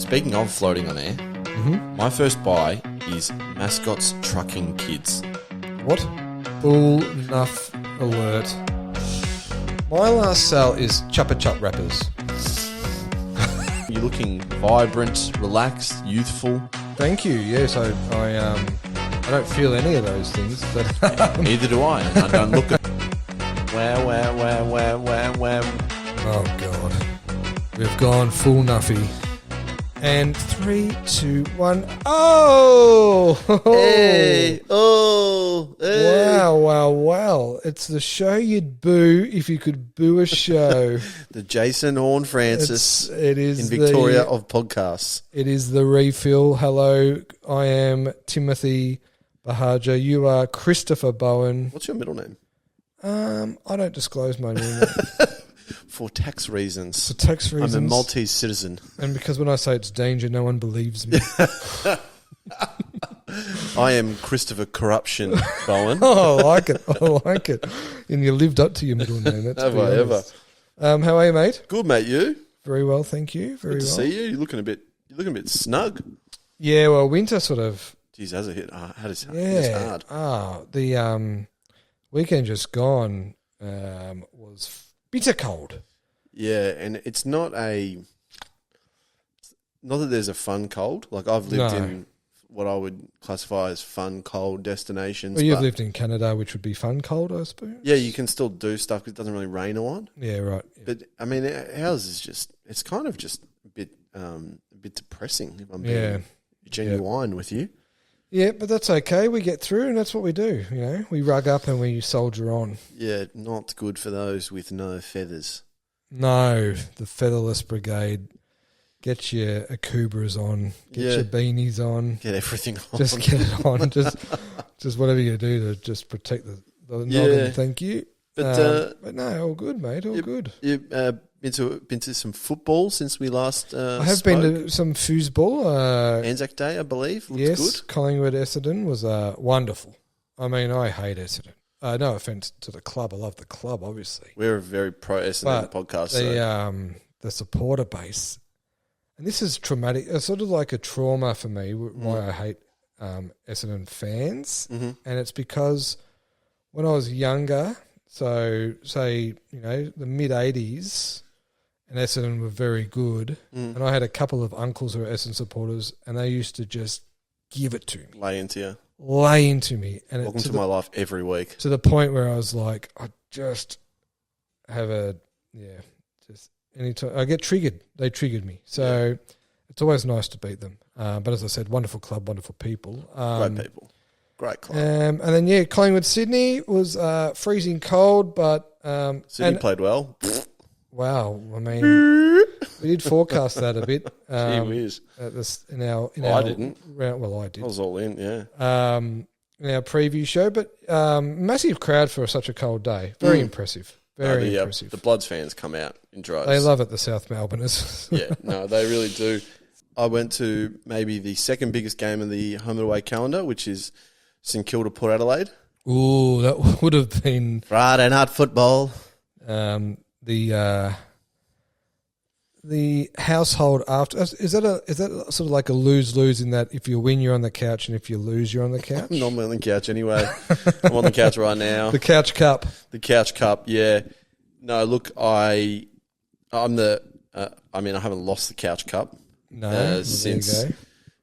Speaking of floating on air, my first buy is Mascots Trucking Kids. What? Bull Nuff alert. My last sale is Chupa Chup wrappers. You're looking vibrant, relaxed, youthful. Thank you. Yes, I don't feel any of those things, but Neither do I. And I don't look at. Wow. oh god, we've gone full Nuffy. And 3, 2, 1. Oh! Hey! Oh! Hey! Wow. It's the show you'd boo if you could boo a show. The Jason Horn Francis It is in Victoria of podcasts. It is the refill. Hello, I am Timothy Bahaja. You are Christopher Bowen. What's your middle name? I don't disclose my name. For tax reasons. For tax reasons. I'm a Maltese citizen. And because when I say it's danger, no one believes me. I am Christopher Corruption Bowen. Oh, I like it. And you lived up to your middle name. That's Have I ever? How are you, mate? Good, mate. You? Very well, thank you. Very Good to well. see you. You're looking a bit snug. Yeah, well, winter sort of. Jeez, has it hit hard? Yeah. hard. The weekend just gone was bitter cold. Yeah, and it's not that there's a fun cold. Like I've lived in what I would classify as fun cold destinations. Well, you've lived in Canada, which would be fun cold, I suppose. Yeah, you can still do stuff because it doesn't really rain a lot. Yeah, right. Yeah. But I mean, ours is it's kind of just a bit depressing. If I'm being genuine with you. Yeah, but that's okay. We get through, and that's what we do. You know, we rug up and we soldier on. Yeah, not good for those with no feathers. No, the featherless brigade. Get your Akubras on. Get your beanies on. Get everything on. Just get it on. just whatever you do to just protect the noggin. Thank you. But no, all good, mate. All good. You've been to some football since we last I have been to some foosball. Anzac Day, I believe. Looks yes, good. Collingwood Essendon was wonderful. I mean, I hate Essendon. No offence to the club. I love the club, obviously. We're a very pro Essendon podcast. The supporter base, and this is traumatic. It's sort of like a trauma for me. Why I hate Essendon fans, and it's because when I was younger, so say the mid '80s, and Essendon were very good, and I had a couple of uncles who were Essendon supporters, and they used to just give it to me, lay into you. And welcome to my life every week. To the point where I was like, I just have anytime I get triggered, they triggered me. So it's always nice to beat them. But as I said, wonderful club, wonderful people. Great people. Great club. And then, Collingwood Sydney was freezing cold, but... Sydney played well. Wow. I mean, we did forecast that a bit. Gee whiz. I didn't. Well, I did. I was all in, yeah. In our preview show, but massive crowd for such a cold day. Very impressive. Very impressive. The Bloods fans come out in droves. They love it, the South Melbourners. Yeah, no, they really do. I went to maybe the second biggest game of the home and away calendar, which is St Kilda Port Adelaide. Ooh, that would have been Friday night football. The household after is that sort of like a lose-lose in that if you win you're on the couch and if you lose you're on the couch? I'm normally on the couch anyway. I'm on the couch right now. The couch cup. The couch cup, yeah. No, look, I haven't lost the couch cup since.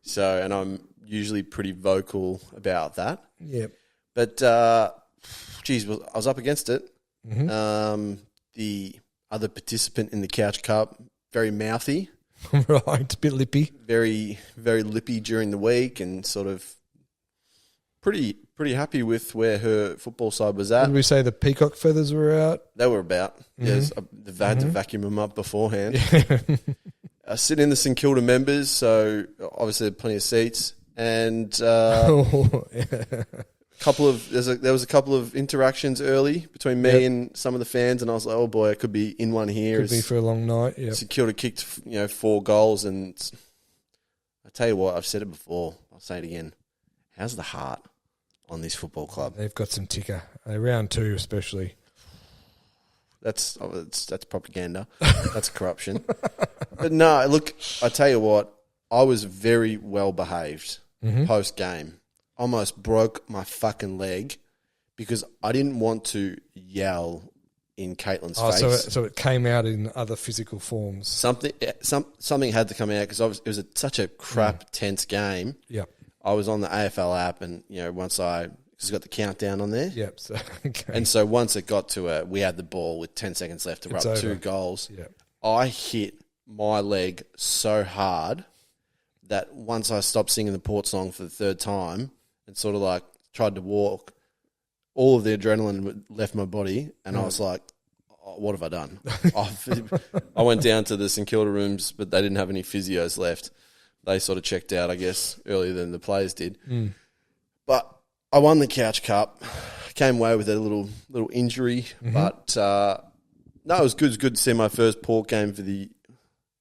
So, and I'm usually pretty vocal about that. Yep. But I was up against it. Mm-hmm. The other participant in the couch cup, very mouthy. Right, a bit lippy. Very, very lippy during the week and sort of pretty happy with where her football side was at. Did we say the peacock feathers were out? They were about. Mm-hmm. Yes, they had to vacuum them up beforehand. Yeah. Sitting in the St Kilda members, so obviously there are plenty of seats. And there was a couple of interactions early between me and some of the fans, and I was like, oh boy, I could be in one here. Could be for a long night. Yeah. St Kilda kicked 4 goals, and I tell you what, I've said it before, I'll say it again. How's the heart on this football club? They've got some ticker. Round 2 especially. That's propaganda. That's corruption. But no, look, I tell you what, I was very well behaved post game. Almost broke my fucking leg because I didn't want to yell in Caitlin's face. So it came out in other physical forms. Something had to come out because it was such a crap, tense game. Yep. I was on the AFL app, and once it's got the countdown on there. Yep. So, okay. And so once it got to we had the ball with 10 seconds left to rub 2 goals. Yep. I hit my leg so hard that once I stopped singing the Port song for the 3rd time and sort of like tried to walk, all of the adrenaline left my body, and I was like, oh, what have I done? I went down to the St Kilda rooms, but they didn't have any physios left. They sort of checked out, I guess, earlier than the players did. But I won the Couch Cup, came away with a little injury, but no, it was good. It was good to see my first Port game for the...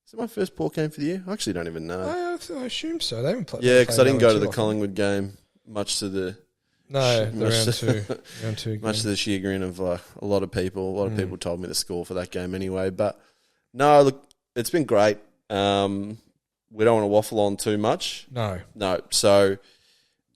Is it my first Port game for the year? I actually don't even know. I assume so. They haven't played. Yeah, because I didn't go to the Collingwood game, much to the... No, round two. Much to the chagrin of a lot of people. A lot of people told me the score for that game anyway. But no, look, it's been great. We don't want to waffle on too much. No. So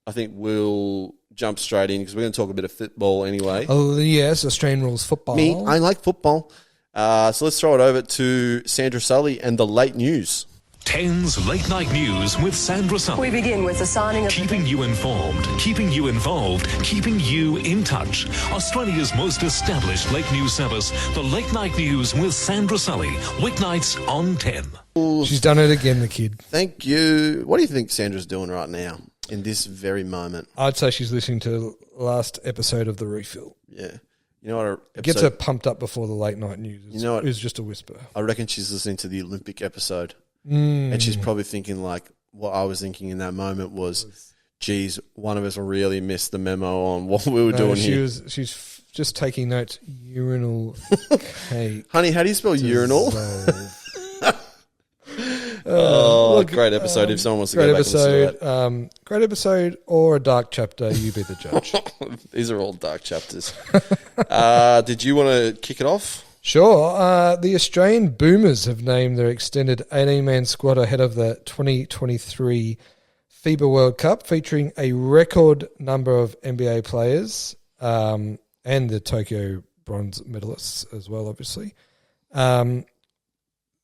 I think we'll jump straight in because we're going to talk a bit of football anyway. Oh, yes, Australian rules football. I like football. So let's throw it over to Sandra Sully and the late news. 10's Late Night News with Sandra Sully. We begin with the signing of... Keeping you informed, keeping you involved, keeping you in touch. Australia's most established late news service, the Late Night News with Sandra Sully. Weeknights on 10. She's done it again, the kid. Thank you. What do you think Sandra's doing right now in this very moment? I'd say she's listening to the last episode of The Refill. Yeah. You know what? Gets her pumped up before the late night news. It was just a whisper. I reckon she's listening to the Olympic episode. And she's probably thinking like what I was thinking in that moment was, geez, one of us really missed the memo on what we were doing here. She's just taking notes. Urinal cake. Honey, how do you spell urinal? Great episode. If someone wants to go back and listen to that. Great episode or a dark chapter, you be the judge. These are all dark chapters. Did you want to kick it off? Sure. The Australian Boomers have named their extended 18-man squad ahead of the 2023 FIBA World Cup, featuring a record number of NBA players and the Tokyo bronze medalists as well, obviously.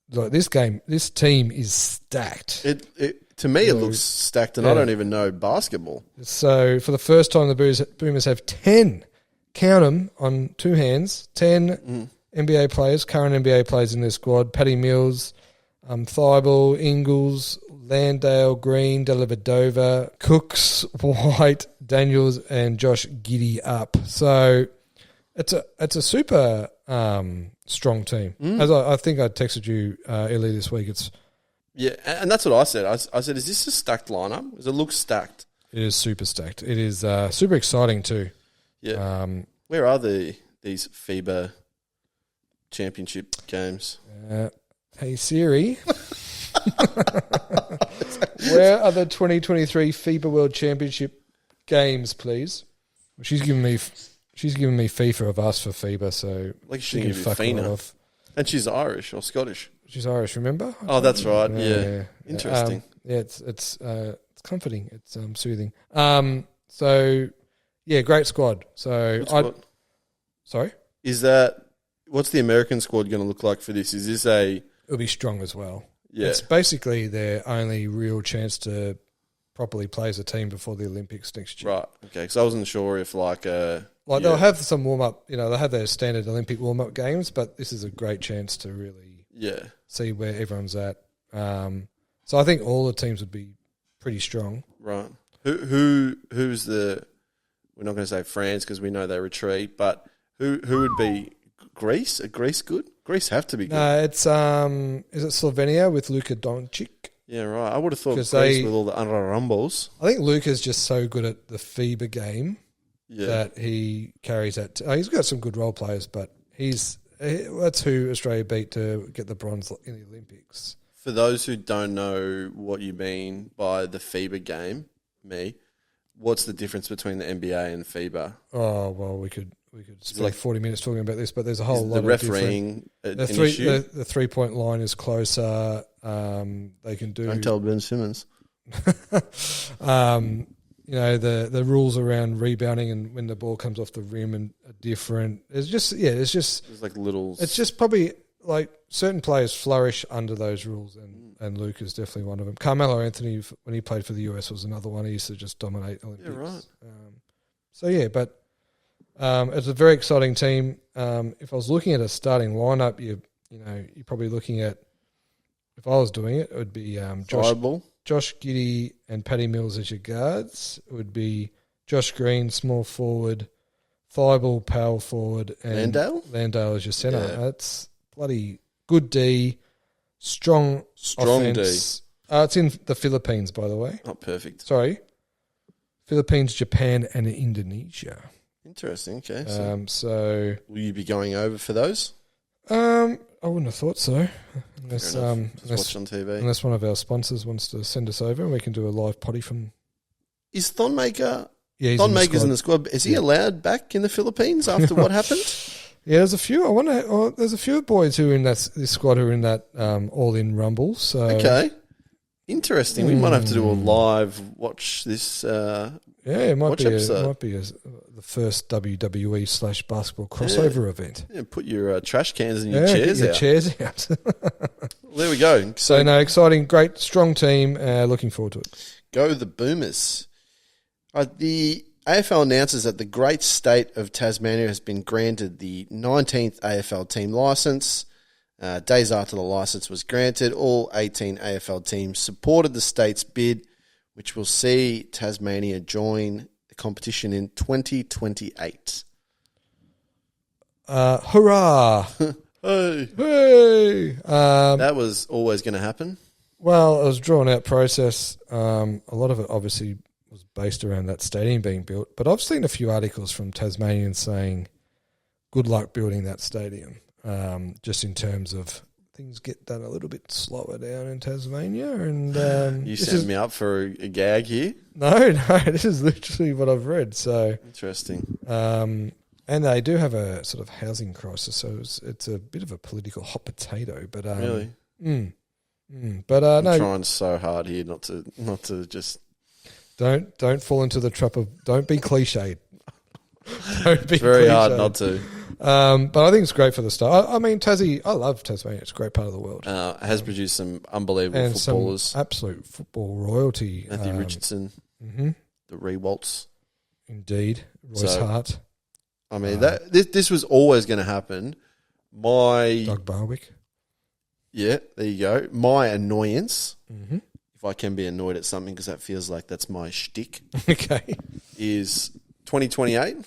This team is stacked. To me, it looks stacked, and I don't even know basketball. So for the first time, the Boomers have 10, count them on 2 hands, 10 NBA players, current NBA players in their squad. Paddy Mills, Thibault, Ingles, Landale, Green, Dellavedova, Cooks, White, Daniels, and Josh Giddey up. So it's a super strong team. As I think I texted you earlier this week. Yeah, and that's what I said. I said, is this a stacked lineup? Does it look stacked? It is super stacked. It is super exciting too. Yeah. Where are these FIBA championship games? Hey Siri, where are the 2023 FIBA World Championship games, please? Well, she's giving me FIFA. I've asked for FIBA, so like she can fuck right off. And she's Irish or Scottish. She's Irish, remember? Oh, that's right. Yeah. Interesting. It's comforting. It's soothing. So yeah, great squad. So sorry. What's the American squad going to look like for this? Is this It'll be strong as well. Yeah. It's basically their only real chance to properly play as a team before the Olympics next year. Right. Okay. Because I wasn't sure if they'll have some warm up. They'll have their standard Olympic warm up games, but this is a great chance to really see where everyone's at. So I think all the teams would be pretty strong. Right. Who's the? We're not going to say France because we know they retreat, but who would be? Greece? Are Greece good? Greece have to be good. No, it's is it Slovenia with Luka Doncic? Yeah, right. I would have thought Greece with all the Rumbles. I think Luka's just so good at the FIBA game that he carries that. He's got some good role players, but that's who Australia beat to get the bronze in the Olympics. For those who don't know what you mean by the FIBA game, what's the difference between the NBA and FIBA? Oh well, spend 40 minutes talking about this, but there's a whole lot the of refereeing different. an issue? The 3-point line is closer. They can do. Don't tell Ben Simmons. The rules around rebounding and when the ball comes off the rim and are different. It's just like little. It's just probably like certain players flourish under those rules, and Luke is definitely one of them. Carmelo Anthony, when he played for the US, was another one. He used to just dominate Olympics. Yeah, right. But it's a very exciting team. If I was looking at a starting lineup, you're probably looking at, if I was doing it, it would be Josh Giddey and Paddy Mills as your guards. It would be Josh Green, small forward, Thibault, power forward, and Landale as your centre. Yeah. That's bloody good D, strong offense. D. It's in the Philippines, by the way. Oh, perfect. Sorry. Philippines, Japan, and Indonesia. Interesting. Okay. So will you be going over for those? I wouldn't have thought so, unless watch on TV. Unless one of our sponsors wants to send us over, and we can do a live potty from. Is Thonmaker? Yeah, Thonmaker's in the squad. Is he allowed back in the Philippines after what happened? Yeah, there's a few. There's a few boys who are in this squad who are in that all-in rumble. So okay, interesting. We might have to do a live watch this. It might be the first WWE/basketball crossover event. Yeah, put your trash cans and your chairs out. Chairs out. There we go. So exciting, great, strong team. Looking forward to it. Go the Boomers. The AFL announces that the great state of Tasmania has been granted the 19th AFL team licence. Days after the licence was granted, all 18 AFL teams supported the state's bid, which will see Tasmania join the competition in 2028. Hurrah! Hey! That was always going to happen. Well, it was a drawn-out process. A lot of it obviously was based around that stadium being built, but I've seen a few articles from Tasmanians saying, good luck building that stadium, just in terms of things get done a little bit slower down in Tasmania. And you set me up for a gag here? No, this is literally what I've read. So interesting. And they do have a sort of housing crisis, so it's a bit of a political hot potato. But really, but I'm no, trying so hard here not to just don't fall into the trap of don't be cliched. Don't be very cliched. hard not to. But I think it's great for the start. I mean, I love Tasmania. It's a great part of the world. It has produced some unbelievable and footballers. Some absolute football royalty. Matthew Richardson, the Rewaltz. Indeed. Royce Hart. I mean, this was always going to happen. Doug Barwick. Yeah, there you go. My annoyance, if I can be annoyed at something because that feels like that's my shtick, okay, is 2028.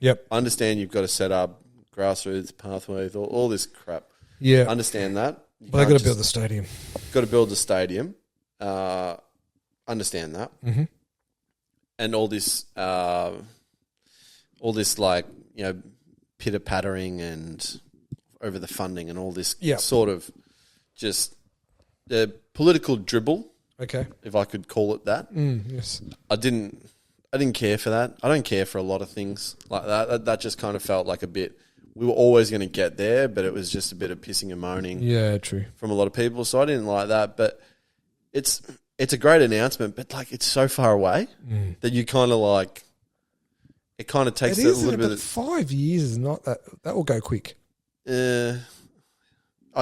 Yep. I understand you've got to set up grassroots pathways, all this crap. Yeah. Understand that. But they've got to build the stadium. Got to build the stadium. Understand that. Mm-hmm. And all this like, pitter-pattering and over the funding and all this sort of just political dribble. Okay. If I could call it that. Yes. I didn't care for that. I don't care for a lot of things like that. That just kind of felt like a bit, we were always going to get there, but it was just a bit of pissing and moaning. Yeah, true. From a lot of people. So I didn't like that. But it's a great announcement, but like it's so far away that you kind of like, it kind of takes a little bit of 5 years is not that will go quick. I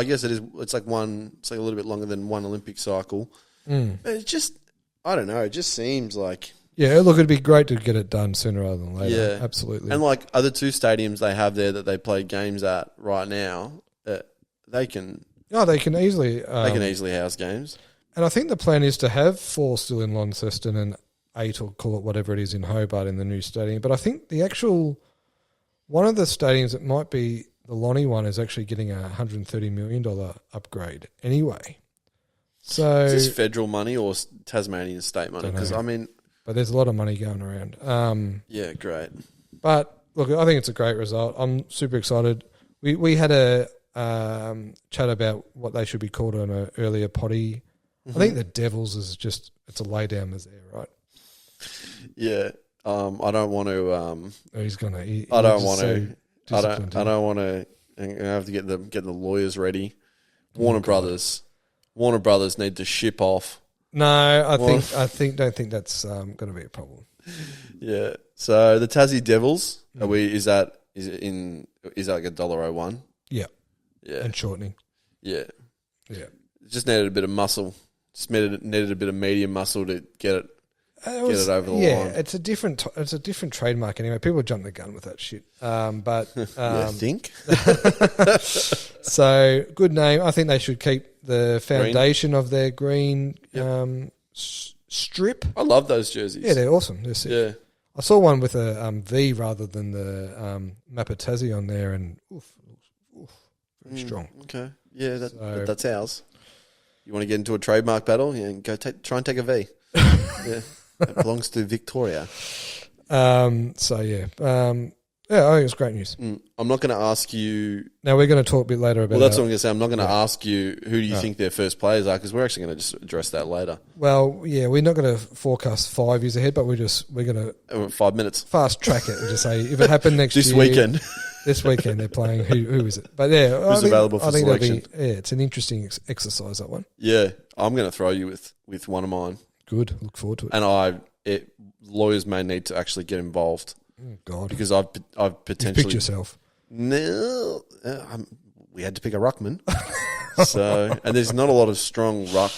guess it is. It's like a little bit longer than one Olympic cycle. But it just, I don't know. It just seems like. Yeah, look, it'd be great to get it done sooner rather than later. Yeah, absolutely. And like other two stadiums they have there that they play games at right now, they can. Oh, they can easily. They can easily house games. And I think the plan is to have 4 still in Launceston and 8, or call it whatever it is, in Hobart in the new stadium. But I think one of the stadiums that might be the Lonnie one is actually getting a $130 million upgrade anyway. So is this federal money or Tasmanian state money? Because but there's a lot of money going around. Yeah, great. But look, I think it's a great result. I'm super excited. We had a chat about what they should be called on an earlier potty. I think the Devils is just, it's a lay down misère, right? Yeah. I don't want to. He's gonna. I don't want to. I don't want to. I have to get the lawyers ready. Warner Brothers need to ship off. No, I don't think that's going to be a problem. Yeah. So the Tassie Devils, is that like $1.01? Yeah. Yeah. And shortening. Yeah. Yeah. Just needed a bit of muscle. Just needed a bit of medium muscle to get it over the line. Yeah, it's a different trademark anyway. People jump the gun with that shit. But you think? So good name. I think they should keep the foundation of their green strip. I love those jerseys. Yeah, they're awesome. They're sick. Yeah. I saw one with a V rather than the map of Tassie on there, and very strong. Okay. Yeah, that's ours. You want to get into a trademark battle? Yeah, go try and take a V. Yeah, it belongs to Victoria. I think it's great news. I'm not going to ask you. Now we're going to talk a bit later about. Well, that's what I'm going to say. I'm not going to ask you who do you think their first players are, because we're actually going to just address that later. Well, yeah, we're not going to forecast 5 years ahead, but we're going to 5 minutes fast track it and just say if it happened next this year, weekend. This weekend they're playing. Who is it? But yeah, who's available for selection? It's an interesting exercise, that one. Yeah, I'm going to throw you with one of mine. Good, look forward to it. And lawyers may need to actually get involved. Oh, God, because I've potentially you've picked yourself. No, we had to pick a ruckman. And there's not a lot of strong ruck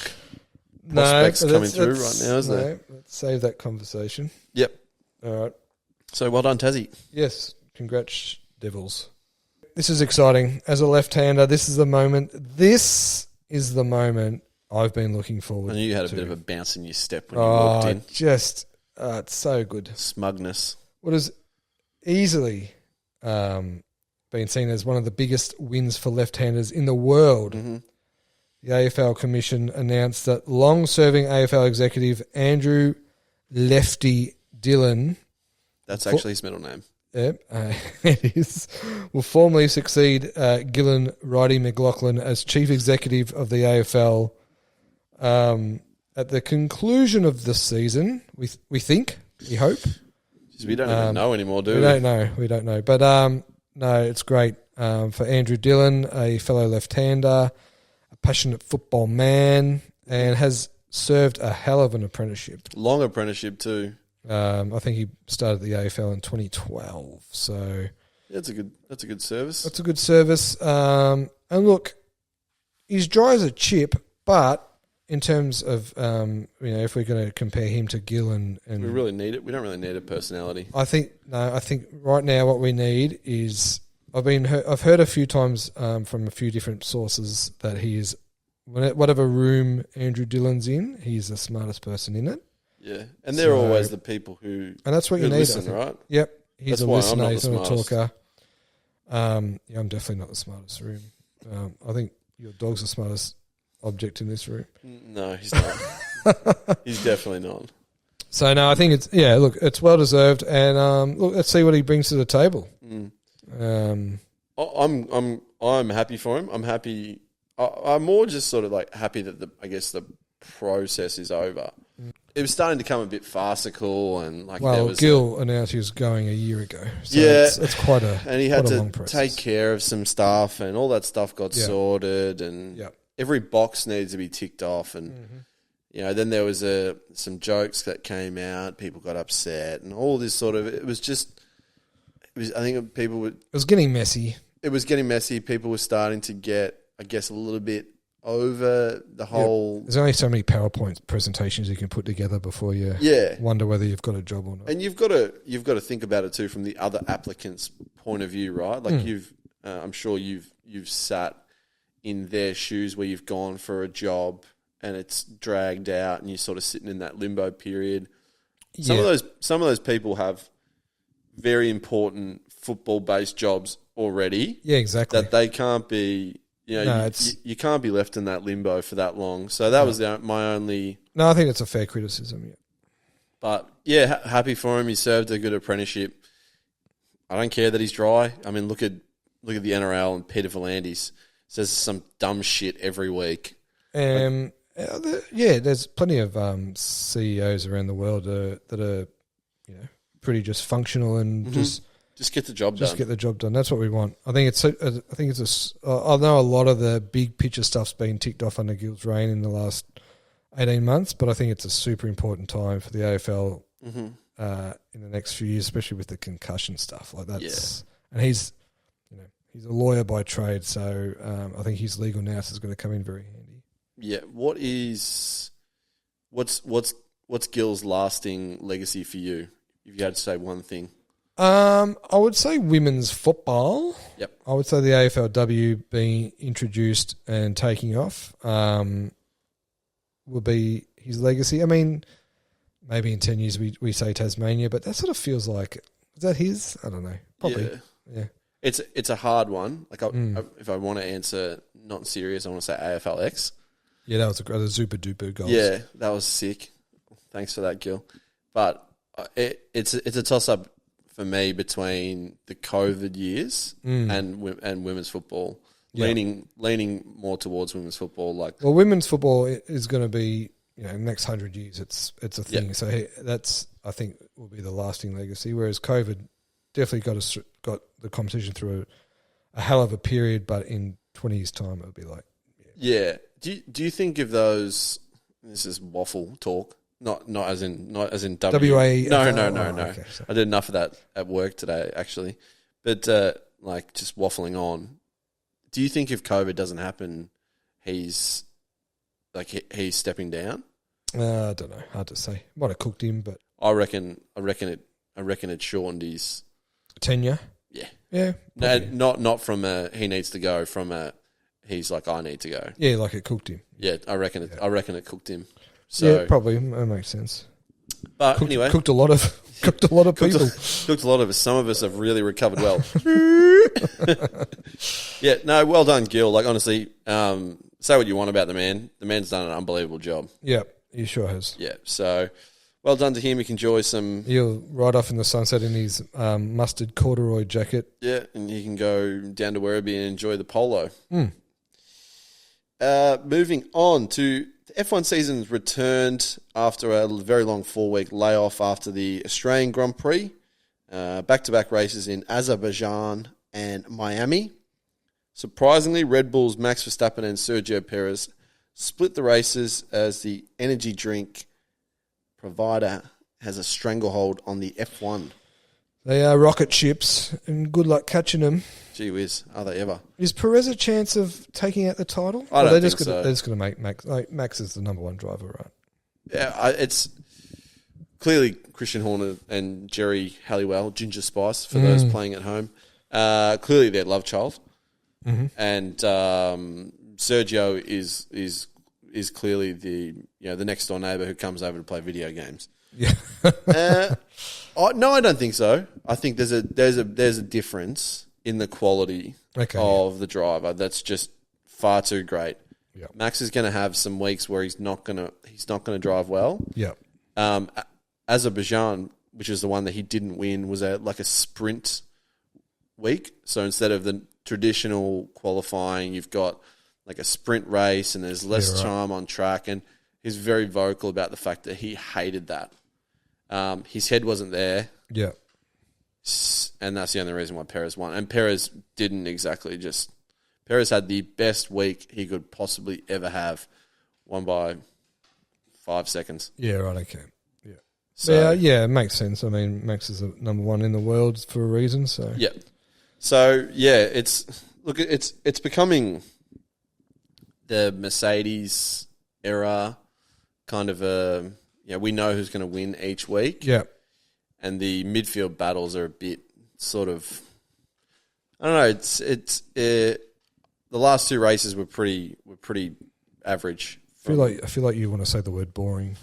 prospects coming through right now, is there? Let's save that conversation. Yep. All right. So well done, Tassie. Yes, congrats, Devils. This is exciting. As a left-hander, this is the moment. This is the moment I've been looking forward to. I knew you had a bit of a bounce in your step when you walked in. It's so good. Smugness. What has easily been seen as one of the biggest wins for left-handers in the world. Mm-hmm. The AFL Commission announced that long-serving AFL executive Andrew Lefty Dillon... That's actually his middle name. Yep, it is. Will formally succeed Gillan Righty McLaughlin as chief executive of the AFL at the conclusion of the season. We hope. We don't even know anymore, do we? We don't know. But no, it's great for Andrew Dillon, a fellow left-hander, a passionate football man, and has served a hell of an apprenticeship. Long apprenticeship too. I think he started the AFL in 2012. So yeah, that's a good service. That's a good service. And look, he's dry as a chip, but in terms of if we're going to compare him to Gill and we really need it. We don't really need a personality. I think right now what we need is I've heard a few times from a few different sources that he is, whatever room Andrew Dillon's in, he's the smartest person in it. Yeah, and they're always the people who and that's what you need. Listen, right? Yep, he's a listener. He's not a talker. I'm definitely not the smartest room. I think your dog's the smartest object in this room. No, he's not. He's definitely not. So no, I think it's well deserved, and let's see what he brings to the table. I'm happy for him. I'm happy. I'm more just sort of like happy that the process is over. It was starting to become a bit farcical, and Gill announced he was going a year ago. So yeah, it's quite a and he had to take care of some stuff, and all that stuff got sorted, and every box needs to be ticked off, and then there was some jokes that came out, people got upset, and all this sort of I think people would. It was getting messy. It was getting messy. People were starting to get, I guess, a little bit over the whole... There's only so many PowerPoint presentations you can put together before you wonder whether you've got a job or not. And you've got to think about it too from the other applicant's point of view, right? Like I'm sure you've sat in their shoes where you've gone for a job and it's dragged out and you're sort of sitting in that limbo period. Some of those people have very important football-based jobs already. Yeah, exactly. That they can't be... you can't be left in that limbo for that long. So that was my only... No, I think it's a fair criticism, yeah. But, happy for him. He served a good apprenticeship. I don't care that he's dry. I mean, look at the NRL and Peter V'landys says some dumb shit every week. There's plenty of CEOs around the world that are pretty just functional and just get the job done. Just get the job done. That's what we want. I think it's. I know a lot of the big picture stuff's been ticked off under Gill's reign in the last 18 months, but I think it's a super important time for the AFL in the next few years, especially with the concussion stuff. Like that's, and he's a lawyer by trade, so I think his legal nous is going to come in very handy. Yeah. What's Gill's lasting legacy for you? If you had to say one thing. I would say women's football. Yep. I would say the AFLW being introduced and taking off will be his legacy. I mean, maybe in 10 years we say Tasmania, but that sort of feels like, is that his? I don't know. Probably. Yeah. It's a hard one. Like if I want to answer not serious, I want to say AFLX. Yeah, that was a super duper goal. Yeah, that was sick. Thanks for that, Gill. But it's a toss up for me between the COVID years and women's football. Leaning more towards women's football. Well, women's football is going to be, next 100 years. It's a thing. Yep. So that's, I think, will be the lasting legacy. Whereas COVID definitely got the competition through a hell of a period, but in 20 years' time, it'll be like, yeah. Do you think of those? This is waffle talk. Not as in WA. No. Okay, I did enough of that at work today, actually. But just waffling on. Do you think if COVID doesn't happen, he's stepping down? I don't know. Hard to say. Might have cooked him, but I reckon it shortened his tenure. Yeah. Yeah. No, not from a he needs to go. From a he's like I need to go. Yeah, like it cooked him. Yeah, I reckon it cooked him. So, yeah, probably that makes sense. But anyway, cooked a lot of people. Cooked a lot of us. Some of us have really recovered well. Yeah, no, well done, Gill. Like honestly, say what you want about the man. The man's done an unbelievable job. Yeah, he sure has. Yeah, so well done to him. He can enjoy some. He'll ride off in the sunset in his mustard corduroy jacket. Yeah, and he can go down to Werribee and enjoy the polo. Moving on to the F1 season's returned after a very long 4-week layoff after the Australian Grand Prix. Back-to-back races in Azerbaijan and Miami. Surprisingly, Red Bull's Max Verstappen and Sergio Perez split the races as the energy drink provider has a stranglehold on the F1. They are rocket ships, and good luck catching them. Gee whiz, are they ever? Is Perez a chance of taking out the title? I don't think so. They're just going to make Max. Max is the number one driver, right? Yeah, it's clearly Christian Horner and Jerry Halliwell, Ginger Spice, for those playing at home. Clearly their love child. And Sergio is clearly the next door neighbour who comes over to play video games. Yeah. No, I don't think so. I think there's a difference in the quality of the driver that's just far too great. Yep. Max is going to have some weeks where he's not going to drive well. Yeah. Azerbaijan, which is the one that he didn't win, was a sprint week. So instead of the traditional qualifying, you've got like a sprint race and there's less time on track. And he's very vocal about the fact that he hated that. His head wasn't there. Yeah. And that's the only reason why Perez won. And Perez didn't exactly just... Perez had the best week he could possibly ever have, won by 5 seconds. Yeah, right, okay. Yeah. So, yeah, it makes sense. I mean, Max is the number one in the world for a reason, so... Yeah. So, yeah, it's becoming the Mercedes era kind of a... we know who's going to win each week. Yeah. And the midfield battles are a bit sort of... I don't know, the last two races were pretty average. I feel like you want to say the word boring.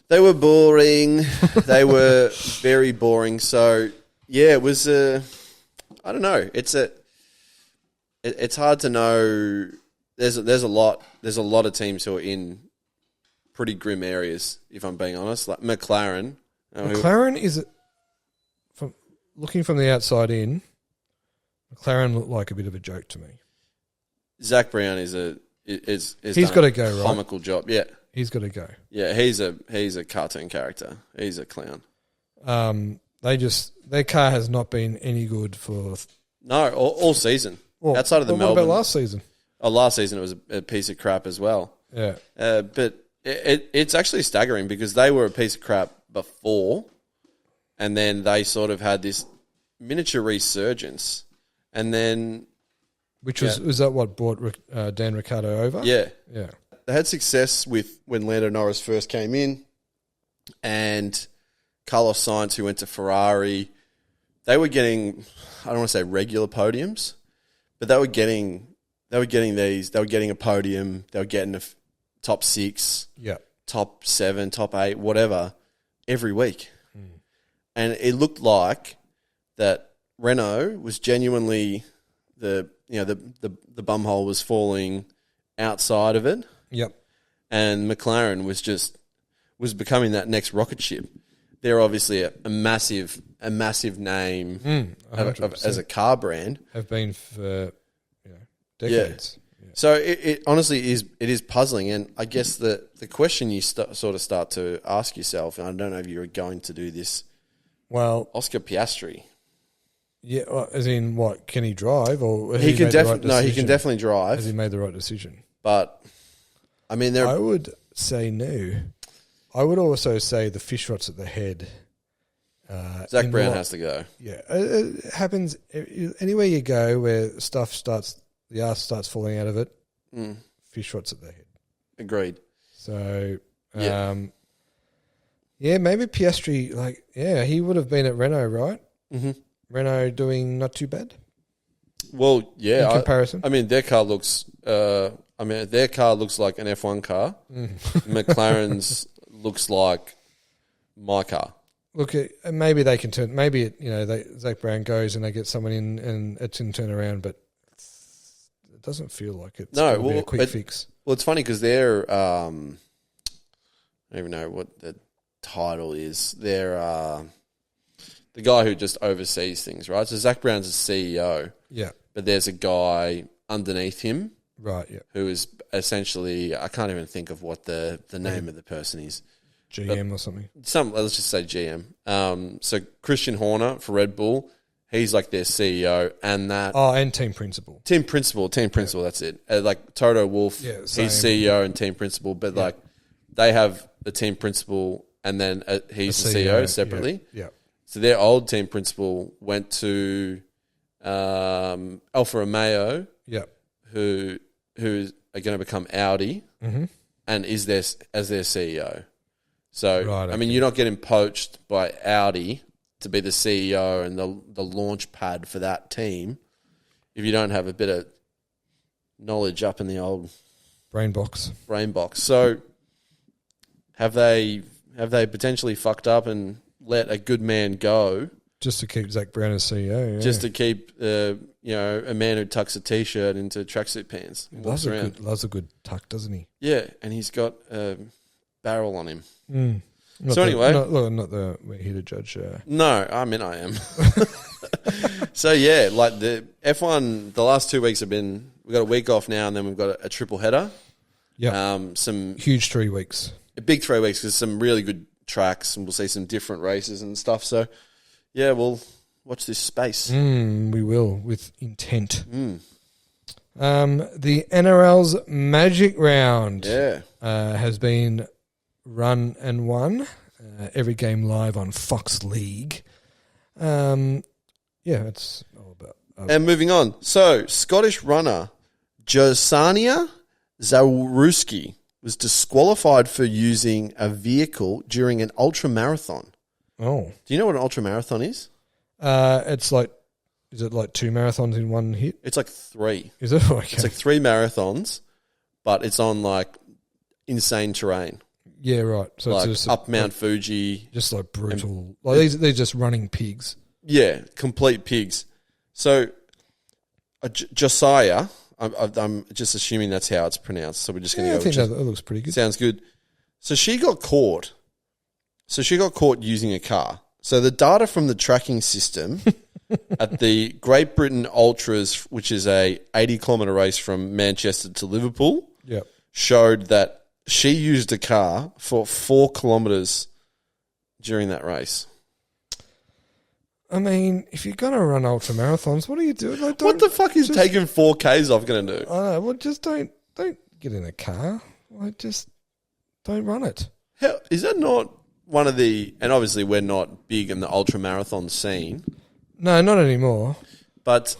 They were boring. They were very boring. So yeah, it was. I don't know. It's hard to know. There's a lot of teams who are in pretty grim areas. If I'm being honest, like McLaren. McLaren is looking from the outside in. McLaren looked like a bit of a joke to me. Zach Brown is he's got to go, right? Comical job, yeah. He's got to go. Yeah, he's a cartoon character. He's a clown. their car has not been any good for. No, all season. Well, outside of the what Melbourne. about last season? Oh, last season it was a piece of crap as well. Yeah. But it's actually staggering because they were a piece of crap before, and then they sort of had this miniature resurgence, and then Which was that what brought Dan Ricciardo over? yeah, Yeah. they had success with when Lando Norris first came in, and Carlos Sainz, who went to Ferrari. They were getting, I don't want to say regular podiums, but they were getting these. They were getting a podium. They were getting a top 6, Yeah. top 7, top 8, whatever, every week. And it looked like that Renault was genuinely the bumhole was falling outside of it, Yep. and McLaren was becoming that next rocket ship. They're obviously a massive name as a car brand. Have been for decades. Yeah. So it honestly is puzzling, and I guess the question you sort of start to ask yourself, and I don't know if you're going to do this, Well, Oscar Piastri. yeah, well, as in what? Can he drive? Or has He can made the right he can decision? definitely drive, Has he made the right decision? but I mean I would say no. I would also say the fish rots at the head. Zach Brown has to go. Yeah, it happens anywhere you go where the arse starts falling out of it. Fish rots at the head. Agreed. So, Yeah. Maybe Piastri, he would have been at Renault, right? Mm-hmm. Renault doing not too bad Well, yeah. in comparison. I mean, their car looks like an F1 car. McLaren's looks like my car. Look, maybe they can turn. Maybe Zach Brown goes and they get someone in and it can turn around, but it doesn't feel like it's going to be a quick fix. Well, it's funny because they're I don't even know what the title is. They're the guy who just oversees things, right? So Zach Brown's a CEO, Yeah, but there's a guy underneath him, right. Yeah, who is essentially, I can't even think of what the name of the person is. GM or something. Let's just say GM. So Christian Horner for Red Bull, he's like their CEO, and and team principal. Team principal, that's it. Like Toto Wolff, Yeah, he's same. CEO and team principal, but like they have the team principal and then he's the CEO separately. Yeah. So their old team principal went to Alfa Romeo, who are going to become Audi, and is there as their CEO. So I mean, you're not getting poached by Audi to be the CEO and the launch pad for that team if you don't have a bit of knowledge up in the old brain box. So have they potentially fucked up and let a good man go Just to keep Zach Brown as CEO. Yeah. just to keep a man who tucks a t-shirt into tracksuit pants and walks around? Loves a good tuck, doesn't he? Yeah, and he's got a barrel on him. Anyway, not the we're here to judge. No, I mean I am. So yeah, like the F1, the last 2 weeks have been. We've got a week off now, and then we've got a triple header. Yeah, some huge 3 weeks. A big 3 weeks because some really good tracks, and we'll see some different races and stuff. So yeah, we'll watch this space. We will with intent. The NRL's Magic Round has been run and won. Every game live on Fox League. It's all about. And moving on. So, Scottish runner Josania Zawruski was disqualified for using a vehicle during an ultra marathon. Oh. Do you know what an ultra marathon is? It's like, is it like 2 marathons in one hit? It's like 3. Is it? Okay. It's like 3 marathons, but it's on like insane terrain. Yeah, right. So like it's just up Mount Fuji. Just like brutal. Like they're just running pigs. Yeah, complete pigs. So, Josiah, I'm just assuming that's how it's pronounced. So we're just going to go. I think that looks pretty good. Sounds good. So she got caught. Using a car. So the data from the tracking system at the Great Britain Ultras, which is a 80-kilometre race from Manchester to Liverpool, showed that she used a car for 4 kilometres during that race. I mean, if you're going to run ultra marathons, what are you doing? Like, What the fuck is taking 4Ks off going to do? I know. Well, just don't get in a car. Like, just don't run it. How, is that not one of the... And obviously we're not big in the ultra marathon scene. No, not anymore. But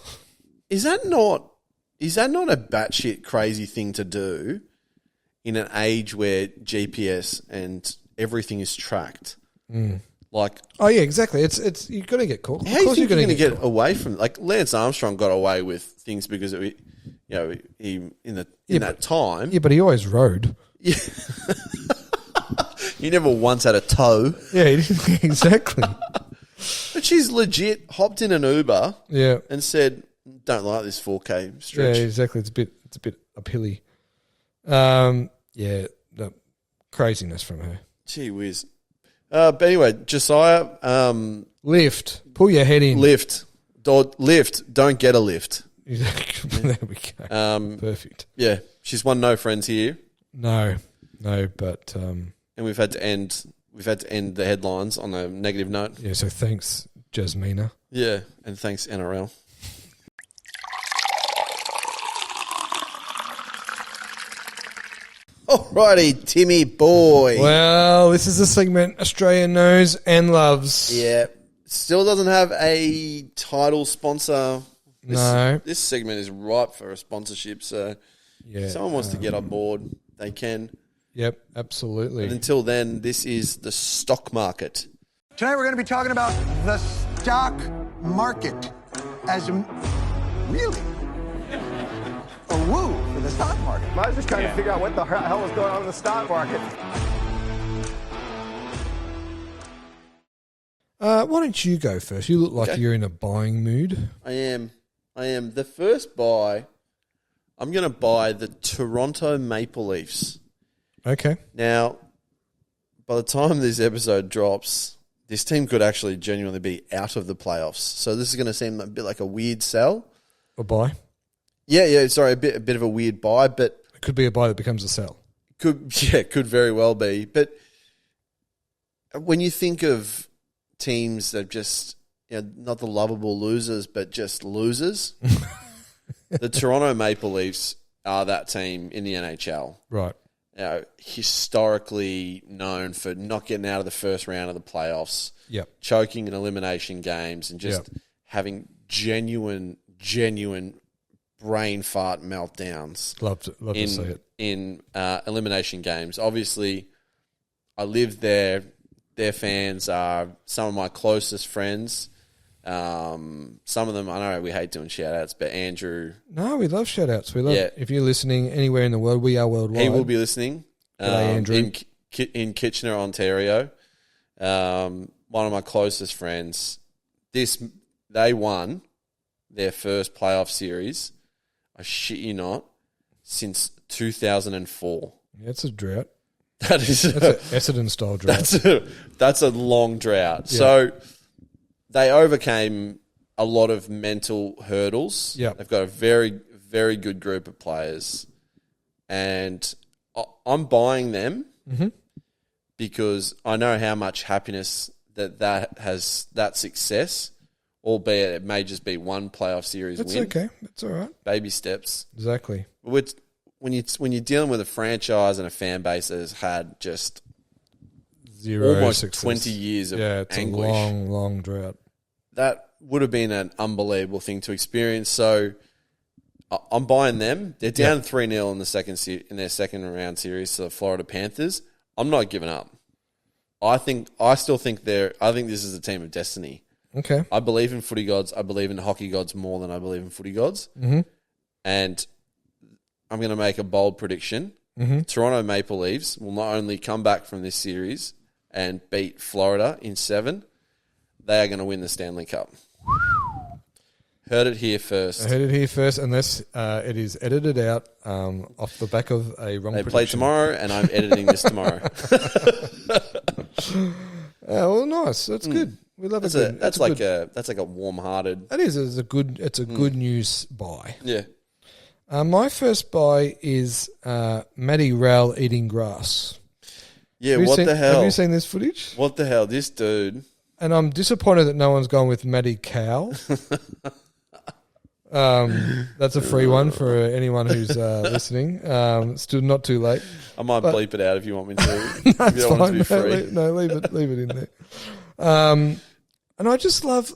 is that not a batshit crazy thing to do in an age where GPS and everything is tracked? Like, oh yeah, exactly. It's you're going to get caught. how do you think you're going to get away from? Like Lance Armstrong got away with things because he in that time. Yeah, but he always rode. Yeah. He never once had a toe. Yeah, he didn't, exactly. But she's legit hopped in an Uber. Yeah, and said, "Don't like this 4K stretch." Yeah, exactly. It's a bit uphilly. Yeah, the craziness from her. Gee whiz. But anyway, Josiah, Lift. Pull your head in. lift. Don't get a lift. There we go. Perfect. Yeah, she's won no friends here, No, but and we've had to end the headlines on a negative note. yeah. So thanks, Jasmina. Yeah, and thanks NRL. Alrighty, Timmy boy. Well, this is a segment Australia knows and loves. Yeah, still doesn't have a title sponsor. This segment is ripe for a sponsorship, so Yeah, if someone wants to get on board, they can. Yep, absolutely. But until then, this is the stock market. Tonight we're going to be talking about the stock market really a woo for the stock market. I was just trying to figure out what the hell was going on in the stock market. Why don't you go first? You look like Okay. you're in a buying mood. I am. The first buy, I'm going to buy the Toronto Maple Leafs. Okay. Now, by the time this episode drops, this team could actually genuinely be out of the playoffs. So this is going to seem a bit like a weird sell. A buy. Yeah, sorry, a bit of a weird buy, but It could be a buy that becomes a sell. could very well be. But when you think of teams that just, not the lovable losers, but just losers, the Toronto Maple Leafs are that team in the NHL. Right. Historically known for not getting out of the first round of the playoffs, Yep. choking in elimination games, and just having genuine brain fart meltdowns. Love to see it. In elimination games. Obviously, I lived there. Their fans are some of my closest friends. Some of them, I know we hate doing shout-outs, but Andrew... No, we love shout-outs. We love Yeah. If you're listening anywhere in the world, we are worldwide. He will be listening. G'day, Andrew. In Kitchener, Ontario. One of my closest friends. They won their first playoff series, I shit you not, since 2004. Yeah, it's a drought. That's an Essendon-style drought. That's a long drought. Yeah. So they overcame a lot of mental hurdles. Yeah. They've got a very, very good group of players. And I'm buying them because I know how much happiness that has, that success, albeit it may just be one playoff series That's win. okay. That's all right. Baby steps. Exactly. When you're dealing with a franchise and a fan base that has had just Zero almost success. 20 years of it's anguish, a long, long drought. that would have been an unbelievable thing to experience. So I'm buying them. They're down 3-0 in their second round series to the Florida Panthers. I'm not giving up. I think this is a team of destiny. Okay. I believe in footy gods. I believe in hockey gods more than I believe in footy gods. Mm-hmm. And I'm going to make a bold prediction. Mm-hmm. Toronto Maple Leafs will not only come back from this series and beat Florida in 7, they are going to win the Stanley Cup. Heard it here first. I heard it here first, unless it is edited out off the back of a wrong They prediction. play tomorrow, and I'm editing this tomorrow. Well, nice. That's good. We love it. That's like a warm-hearted. That is. It's a good news buy. Yeah. My first buy is Matty Rowell eating grass. Yeah. Have The hell? Have you seen this footage? What the hell? This dude. And I'm disappointed that no one's gone with Maddie Cowell. That's a free one for anyone who's listening. Still not too late. I might bleep it out if you want me to. No, if you don't want it to be free. Leave it in there. And I just love.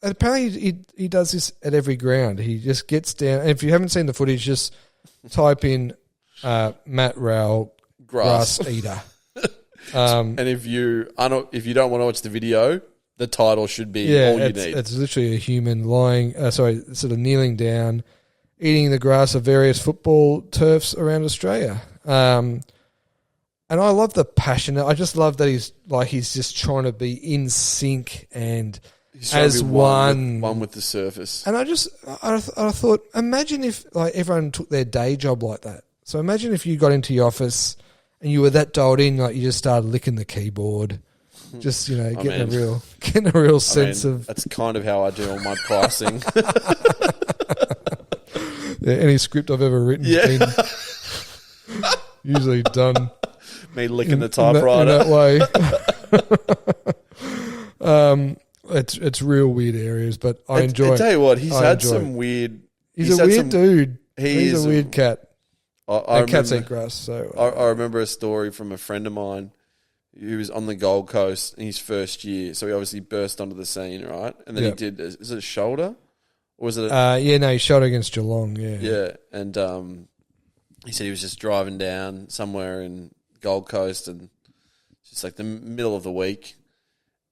Apparently, he does this at every ground. He just gets down. And if you haven't seen the footage, just type in Matt Rowell grass eater. And if you don't want to watch the video, the title should be all you need. It's literally a human sort of kneeling down, eating the grass of various football turfs around Australia. And I love the passion. I just love that he's just trying to be in sync and as one with the surface. And I thought, imagine if everyone took their day job like that. So imagine if you got into your office and you were that dialed in, like you just started licking the keyboard, just getting a real sense of. That's kind of how I do all my pricing. Yeah, any script I've ever written has been usually done. Me licking the typewriter in that way. It's real weird areas, but I enjoy. I tell you what, he's had some weird. He's a weird dude. He's a weird cat. Cats eat grass. So I remember a story from a friend of mine who was on the Gold Coast in his first year. So he obviously burst onto the scene, right? And then he did. Is it a shoulder, or was it? He shot against Geelong. Yeah, yeah. And he said he was just driving down somewhere in Gold Coast, and just like the middle of the week,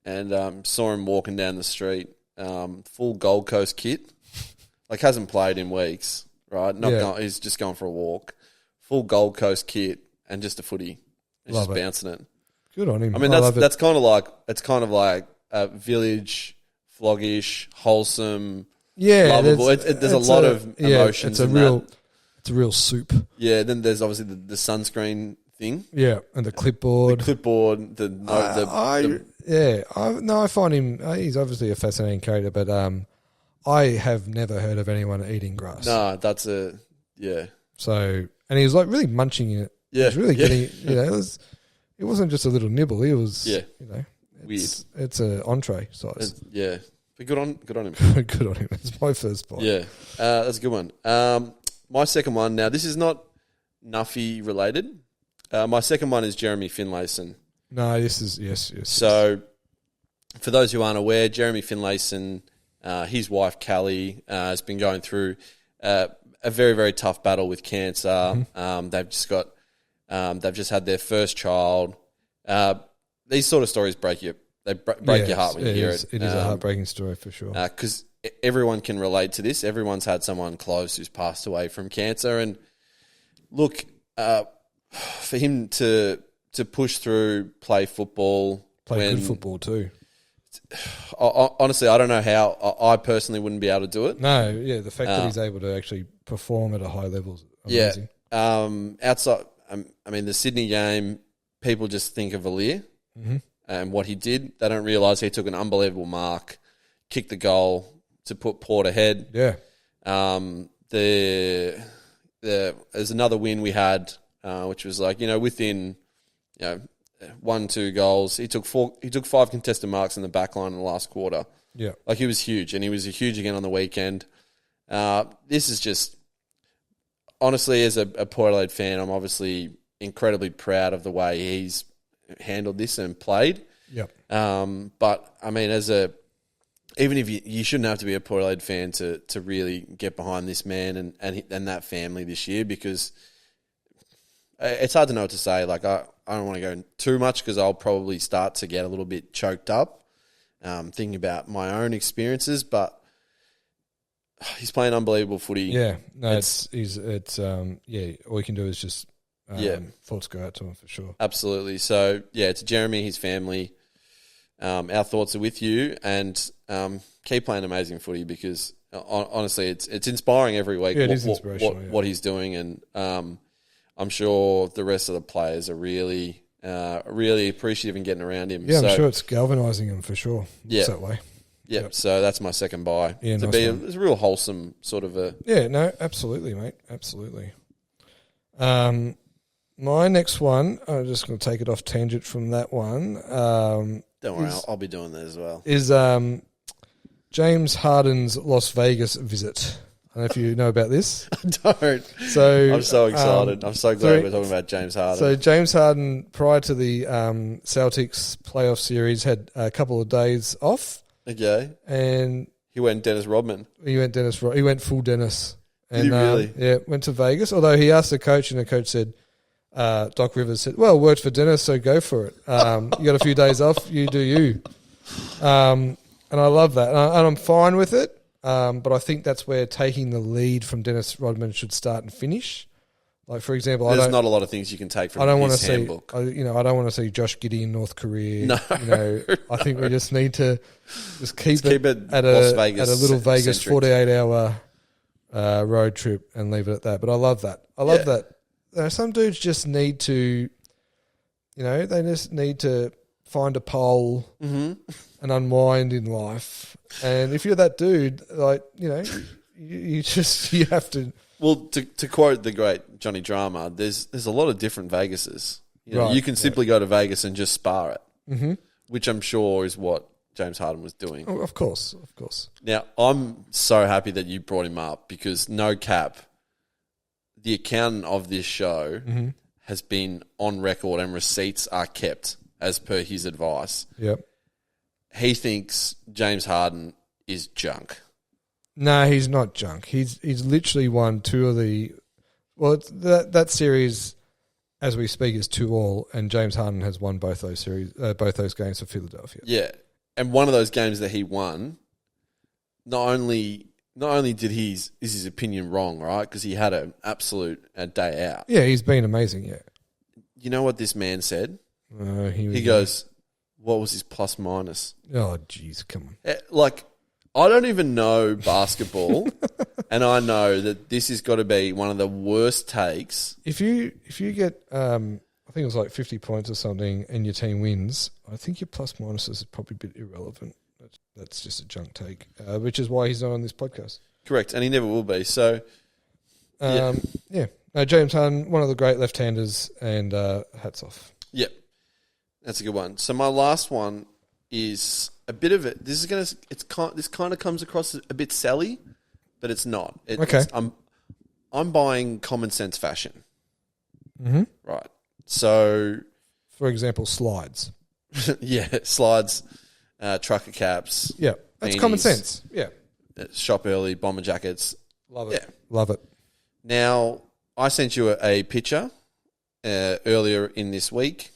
and saw him walking down the street, full Gold Coast kit, like hasn't played in weeks, right? He's just going for a walk, full Gold Coast kit, and just a footy, and just bouncing it. Good on him. I mean, that's kind of like a village, floggish, wholesome, lovable. There's a lot of emotions. It's a real soup. Yeah. Then there's obviously the sunscreen thing. Yeah, and the clipboard. I find him. He's obviously a fascinating character, but I have never heard of anyone eating grass. No, So, and he was like really munching it. Yeah, he was really getting. It wasn't just a little nibble. It was. Yeah. Weird. It's an entree size. But good on him. Good on him. It's my first bite. Yeah, that's a good one. My second one. Now, this is not Nuffy related. My second one is Jeremy Finlayson. No, this is yes. So, for those who aren't aware, Jeremy Finlayson, his wife Callie, has been going through a very, very tough battle with cancer. Mm-hmm. They've just had their first child. These sort of stories break your heart when you hear it. It is a heartbreaking story for sure. Because everyone can relate to this. Everyone's had someone close who's passed away from cancer. And look, for him to push through, play football. Good football too. Honestly, I don't know how. I personally wouldn't be able to do it. No, yeah, the fact that he's able to actually perform at a high level is amazing. Yeah. Outside, the Sydney game, people just think of Valir and what he did. They don't realise he took an unbelievable mark, kicked the goal to put Port ahead. Yeah. There's another win we had, which was within 1-2 goals. He took 5 contested marks in the back line in the last quarter. Yeah. He was huge, and he was huge again on the weekend. This is just, honestly, as a Port Adelaide fan, I'm obviously incredibly proud of the way he's handled this and played. Yep. But even if you shouldn't have to be a Port Adelaide fan to really get behind this man and that family this year, because it's hard to know what to say. I don't want to go too much because I'll probably start to get a little bit choked up thinking about my own experiences, but he's playing unbelievable footy. Yeah, no, all you can do is just thoughts go out to him for sure. Absolutely. So to Jeremy, his family, our thoughts are with you, and keep playing amazing footy, because honestly, it's inspiring every week. Yeah, it is inspirational. What he's doing, and I'm sure the rest of the players are really appreciative in getting around him. Yeah, I'm sure it's galvanising him for sure. Yeah, that way. Yep. So that's my second buy. Yeah, it's a real wholesome sort of a. Yeah. No. Absolutely, mate. Absolutely. My next one, I'm just going to take it off tangent from that one, Don't worry, I'll be doing that as well. is James Harden's Las Vegas visit. I don't know if you know about this. Don't. So I'm so excited. I'm so glad we're talking about James Harden. So James Harden, prior to the Celtics playoff series, had a couple of days off. Okay. And he went Dennis Rodman. He went full Dennis. And, Did he really? Yeah, went to Vegas. Although he asked the coach, and the coach said, Doc Rivers said, well, worked for Dennis, so go for it. You got a few days off, you do you. And I love that. And I'm fine with it. But I think that's where taking the lead from Dennis Rodman should start and finish. Like, for example, there's not a lot of things you can take from his handbook. I don't want to see Josh Giddey in North Korea. No. I think we just need to just keep it at Las Vegas a little Vegas centric. 48-hour road trip and leave it at that. But I love that. I love that. Some dudes just need to, they just need to find a pole and unwind in life. And if you're that dude, you have to. Well, to quote the great Johnny Drama, there's a lot of different Vegases. You can simply go to Vegas and just spar it, which I'm sure is what James Harden was doing. Oh, of course. Now, I'm so happy that you brought him up because no cap, the accountant of this show has been on record and receipts are kept as per his advice. Yep. He thinks James Harden is junk. No, he's not junk. He's literally won two of the. Well, that series, as we speak, is 2-2, and James Harden has won both those games for Philadelphia. Yeah, and one of those games that he won, not only did is his opinion wrong, right? Because he had an absolute day out. Yeah, he's been amazing. Yeah. You know what this man said? He goes, "What was his plus minus?" Oh, jeez, come on. Like, I don't even know basketball, and I know that this has got to be one of the worst takes. If you get, I think it was like 50 points or something, and your team wins, I think your plus minuses is probably a bit irrelevant. That's just a junk take, which is why he's not on this podcast. Correct, and he never will be. So, yeah. No, James Harden, one of the great left-handers, and hats off. Yep, that's a good one. So my last one is a bit of it. This kind of comes across a bit Sally, but it's not. Okay. I'm buying common sense fashion. Mm-hmm. Right. So, for example, slides. Yeah, slides, trucker caps. Yeah, that's beanies, common sense. Yeah. Shop early, bomber jackets. Love it. Yeah. Love it. Now, I sent you a picture earlier in this week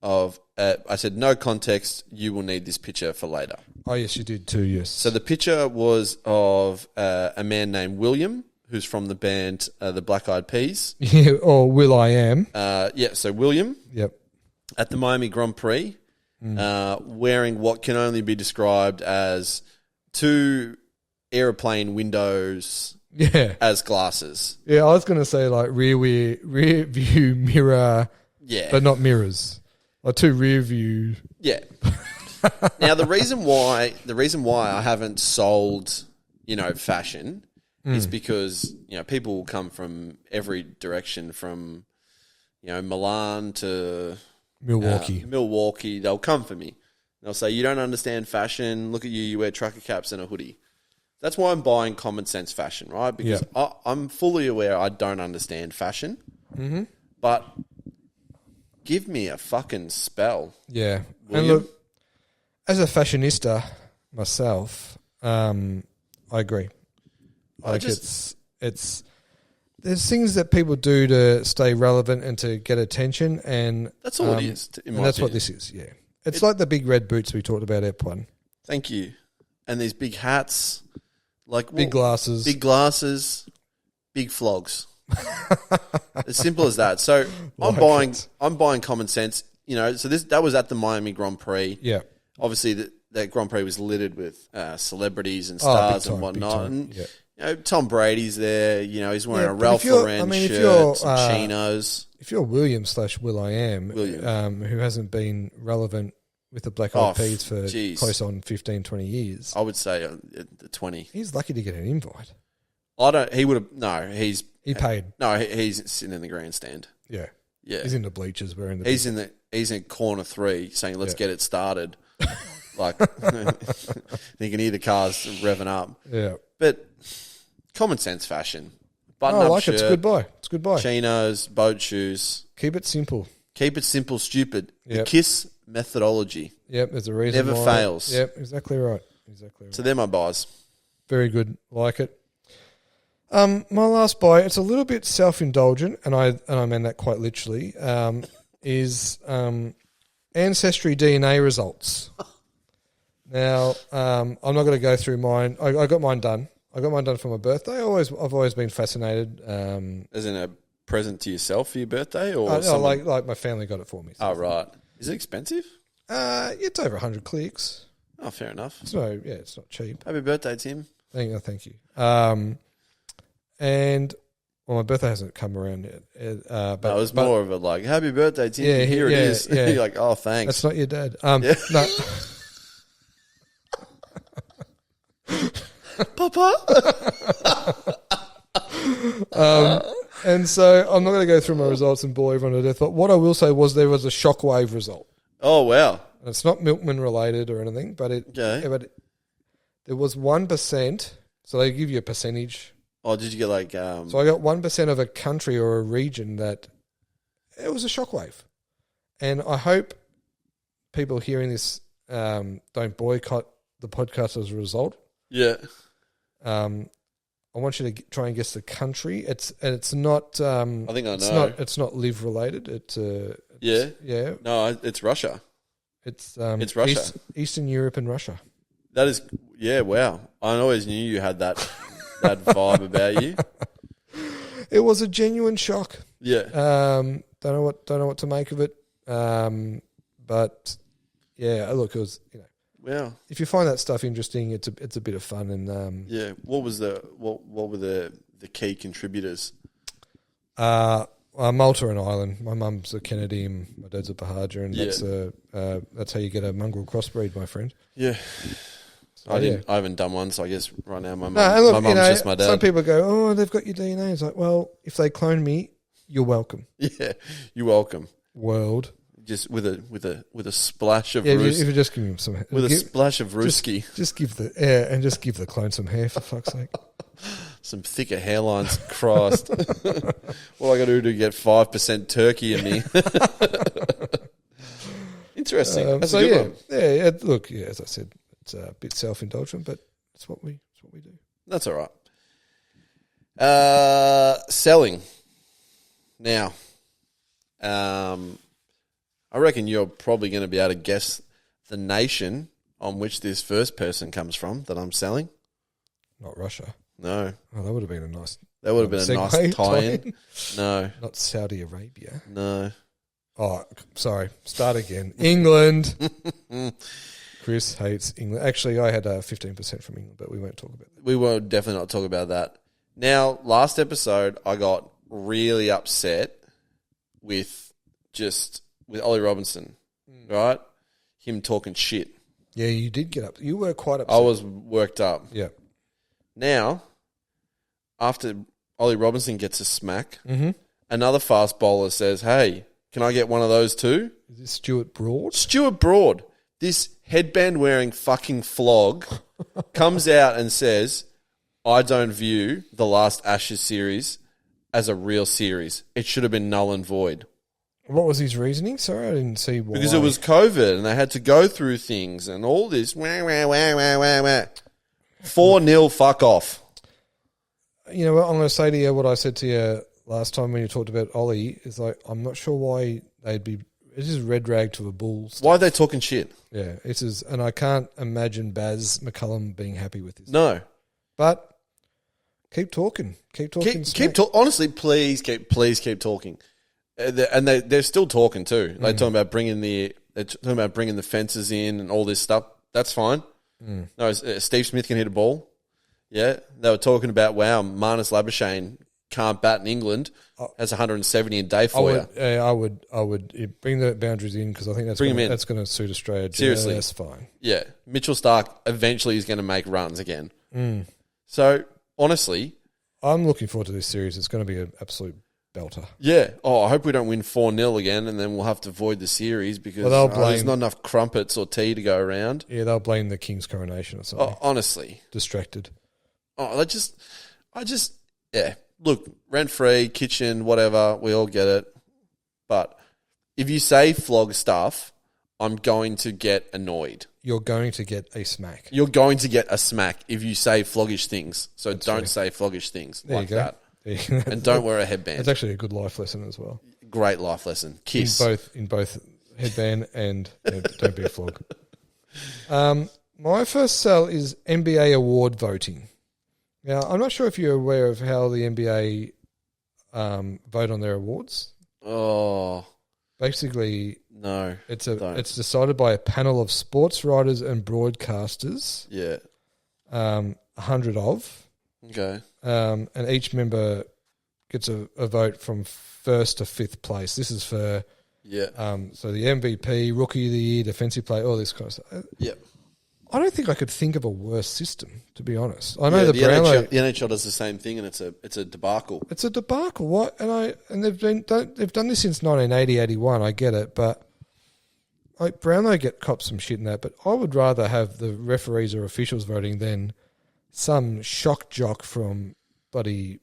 of, I said, no context, you will need this picture for later. Oh, yes, you did too, yes. So the picture was of a man named William, who's from the band the Black Eyed Peas. Yeah, or Will I Am. So William. Yep. At the Miami Grand Prix, wearing what can only be described as 2 aeroplane windows as glasses. Yeah, I was going to say like rear view mirror, but not mirrors. Like 2 rear view. Yeah. Now the reason why I haven't sold, fashion is because, people will come from every direction from, Milan to Milwaukee. They'll come for me. They'll say, you don't understand fashion. Look at you wear trucker caps and a hoodie. That's why I'm buying common sense fashion, right? Because I'm fully aware I don't understand fashion. Mm-hmm. But give me a fucking spell. Yeah. William. And look, as a fashionista myself, I agree. It's there's things that people do to stay relevant and to get attention, and that's all it is. And that's what this is. Yeah, it's like the big red boots we talked about, Ep1. Thank you. And these big hats, like big glasses, big flogs. As simple as that. So I'm buying common sense. So that was at the Miami Grand Prix. Yeah, obviously that Grand Prix was littered with celebrities and stars and whatnot. And Tom Brady's there. He's wearing a Ralph Lauren shirt, some chinos. If you're William/Will I Am, who hasn't been relevant with the Black Eyed Peas for close on 15, 20 years, I would say 20. He's lucky to get an invite. He would have. No, he paid. No, he's sitting in the grandstand. Yeah. Yeah. He's in the bleachers wearing the. He's in the. he's in corner 3 saying, let's get it started. Like, you can hear the cars revving up. Yeah. But common sense fashion. I Button-up like shirt, it. It's a good buy. It's a good buy. chinos, boat shoes. Keep it simple. Keep it simple, stupid. The Yep. KISS methodology. Yep, there's a reason Never why. fails. Yep, exactly right. Exactly right. So they're my buys. Very good. Like it. My last buy, it's a little bit self-indulgent, and I mean that quite literally, is Ancestry DNA results. Now, I'm not going to go through mine. I got mine done. I got mine done for my birthday. I've always been fascinated. As in a present to yourself for your birthday? Or No, someone... like my family got it for me. Oh, right. Is it expensive? It's over 100 clicks. Oh, fair enough. So, yeah, it's not cheap. Happy birthday, Tim. Thank you. And well, my birthday hasn't come around yet. But it was more of a like, happy birthday, Tim. Yeah, Here it is. yeah. You're like, oh, thanks. That's not your dad. Yeah. No. Papa. And so I'm not going to go through my results and bore everyone to death. But what I will say was there was a shockwave result. Oh, wow. And it's not milkman related or anything, but there was 1%. So they give you a percentage. Oh, did you get like... So I got 1% of a country or a region that it was a shockwave. And I hope people hearing this don't boycott the podcast as a result. Yeah. I want you to try and guess the country. It's not. I think I know. It's not live related. Yeah. Yeah. No, it's Russia. It's Russia. Eastern Europe and Russia. That is... Yeah, wow. I always knew you had that vibe about you. It was a genuine shock. Yeah. Don't know what to make of it. But yeah, look, it was, Wow. if you find that stuff interesting, it's a bit of fun. And Yeah. What were the key contributors? Malta and Ireland. My mum's a Kennedy and my dad's a Pahaja, and that's how you get a mongrel crossbreed, my friend. Yeah. So, I haven't done one, so I guess right now my No, mum's just my dad. Some people go, oh, they've got your DNA. It's like, well, if they clone me, you're welcome. Yeah, you're welcome. World. Just with a splash of Yeah, Rus- if you just give him some with a splash of Ruski, just give the give the clone some hair, for fuck's sake. some thicker hairlines. Christ, what I got to do to get 5% turkey in me? Interesting. That's a good one. Look, as I said, it's a bit self-indulgent, but it's what we do. That's all right. Selling. Now, I reckon you're probably going to be able to guess the nation on which this first person comes from that I'm selling. Not Russia. No. Oh, that would have been a nice. That would have been a nice tie-in. No. Not Saudi Arabia. No. Oh, sorry. Start again. England. Chris hates England. Actually, I had 15% from England, but we won't talk about that. We will definitely not talk about that. Now, last episode, I got really upset with Ollie Robinson, right? Him talking shit. Yeah, you did get up. You were quite upset. I was worked up. Yeah. Now, after Ollie Robinson gets a smack, Mm-hmm. another fast bowler says, hey, can I get one of those too? Is this Stuart Broad? Stuart Broad, this headband-wearing fucking flog, comes out and says, I don't view the last Ashes series as a real series. It should have been null and void. What was his reasoning? Sorry, I didn't see why. Because it was COVID and they had to go through things and all this. 4-0, fuck off. You know what? I'm going to say to you what I said to you last time when you talked about Ollie. Is like, I'm not sure why they'd be. This is red rag to a bull. Why are they talking shit? Yeah, it is, and I can't imagine Baz McCullum being happy with this. No. But keep talking. Keep talking. Honestly, please keep talking. And they're still talking too. They're talking about bringing the fences in and all this stuff. That's fine. No, Steve Smith can hit a ball. Yeah, they were talking about Marnus Labuschagne can't bat in England. Has 170 a day for you. I would bring the boundaries in because I think that's going to suit Australia. Seriously, that's fine. Yeah, Mitchell Starc eventually is going to make runs again. So honestly, I'm looking forward to this series. It's going to be an absolute belter. Yeah. Oh, I hope we don't win 4-0 again, and then we'll have to void the series because there's not enough crumpets or tea to go around. Yeah, they'll blame the king's coronation or something. Oh, honestly. Distracted. Oh, yeah. Look, rent-free, kitchen, whatever, we all get it. But if you say flog stuff, I'm going to get annoyed. You're going to get a smack. You're going to get a smack if you say floggish things. So don't say floggish things there like you go. that. And don't wear a headband. It's actually a good life lesson as well. Great life lesson. Kiss. In both headband and don't be a flog. My first sell is NBA award voting. Now, I'm not sure if you're aware of how the NBA vote on their awards. Oh. Basically, no. It's decided by a panel of sports writers and broadcasters. Yeah. 100 of. Okay. And each member gets a vote from first to fifth place. This is for so the MVP, Rookie of the Year, Defensive Player, all this kind of stuff. Yeah. I don't think I could think of a worse system, to be honest. I know the NHL does the same thing, and it's a debacle. It's a debacle. What? And they've done this since 1980, 81. I get it, but like Brownlow copped some shit in that. But I would rather have the referees or officials voting than some shock jock from bloody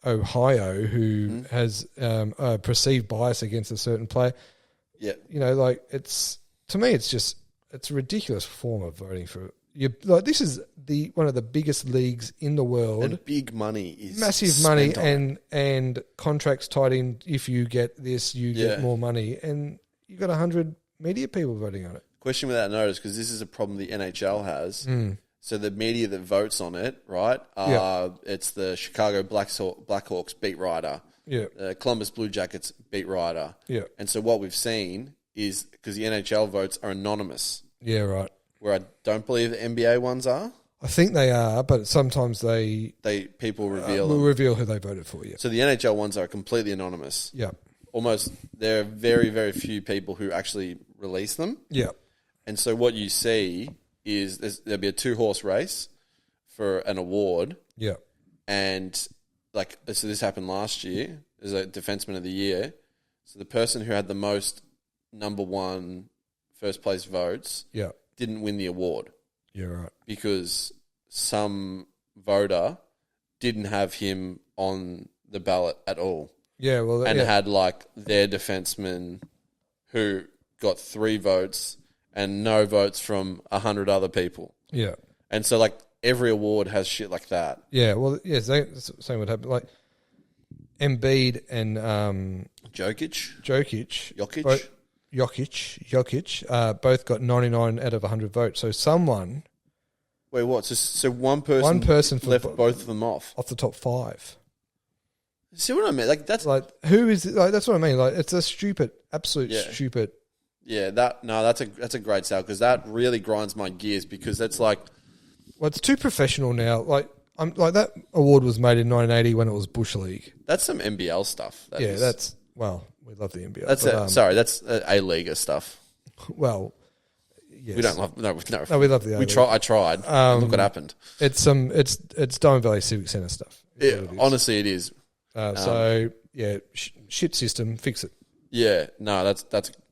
Ohio who has a perceived bias against a certain player. Yeah, to me, it's a ridiculous form of voting for you. Like, this is one of the biggest leagues in the world. And big money is massive money and contracts tied in. If you get this, you get more money, and you got 100 media people voting on it. Question without notice, because this is a problem the NHL has. So the media that votes on it, right? It's the Chicago Blackhawks beat writer. Yeah. Columbus Blue Jackets beat writer. Yeah. And so what we've seen is, because the NHL votes are anonymous. Yeah, right. Where I don't believe the NBA ones are. I think they are, but sometimes people reveal them. Will reveal who they voted for. Yeah. So the NHL ones are completely anonymous. Yeah. Almost, there are very, very few people who actually release them. Yeah. And so what you see is there'll be a 2-horse race for an award. Yeah. And so this happened last year as a defenseman of the year. So the person who had the most number one first place votes didn't win the award. Yeah, right. Because some voter didn't have him on the ballot at all. Yeah, well, and had their defenseman who got 3 votes and no votes from 100 other people. Yeah. And so every award has shit like that. Yeah, well, yeah, same would happen. Like Embiid and Jokic, Jokic, both got 99 out of 100 votes. So someone... Wait, what? So one person left both of them off the top 5. See what I mean? That's who is that's what I mean. It's a stupid, absolute stupid. Yeah, that's a great sale, because that really grinds my gears, because that's well, it's too professional now. That award was made in 1980 when it was Bush League. That's some NBL stuff. We love the NBL. That's A-Leaguer stuff. Well, yes. We don't love no, we love the A-League. I tried. Look what happened. It's Diamond Valley Civic Centre stuff. Honestly, it is. Shit system, fix it. Yeah, no,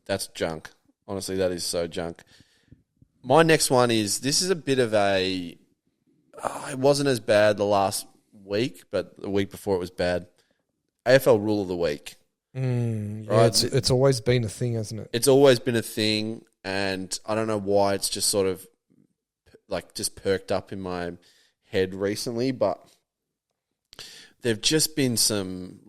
that's junk. Honestly, that is so junk. My next one this is a bit of it wasn't as bad the last week, but the week before it was bad. AFL Rule of the Week. Right? It's always been a thing, hasn't it? It's always been a thing, and I don't know why it's just sort of just perked up in my head recently, but there've just been some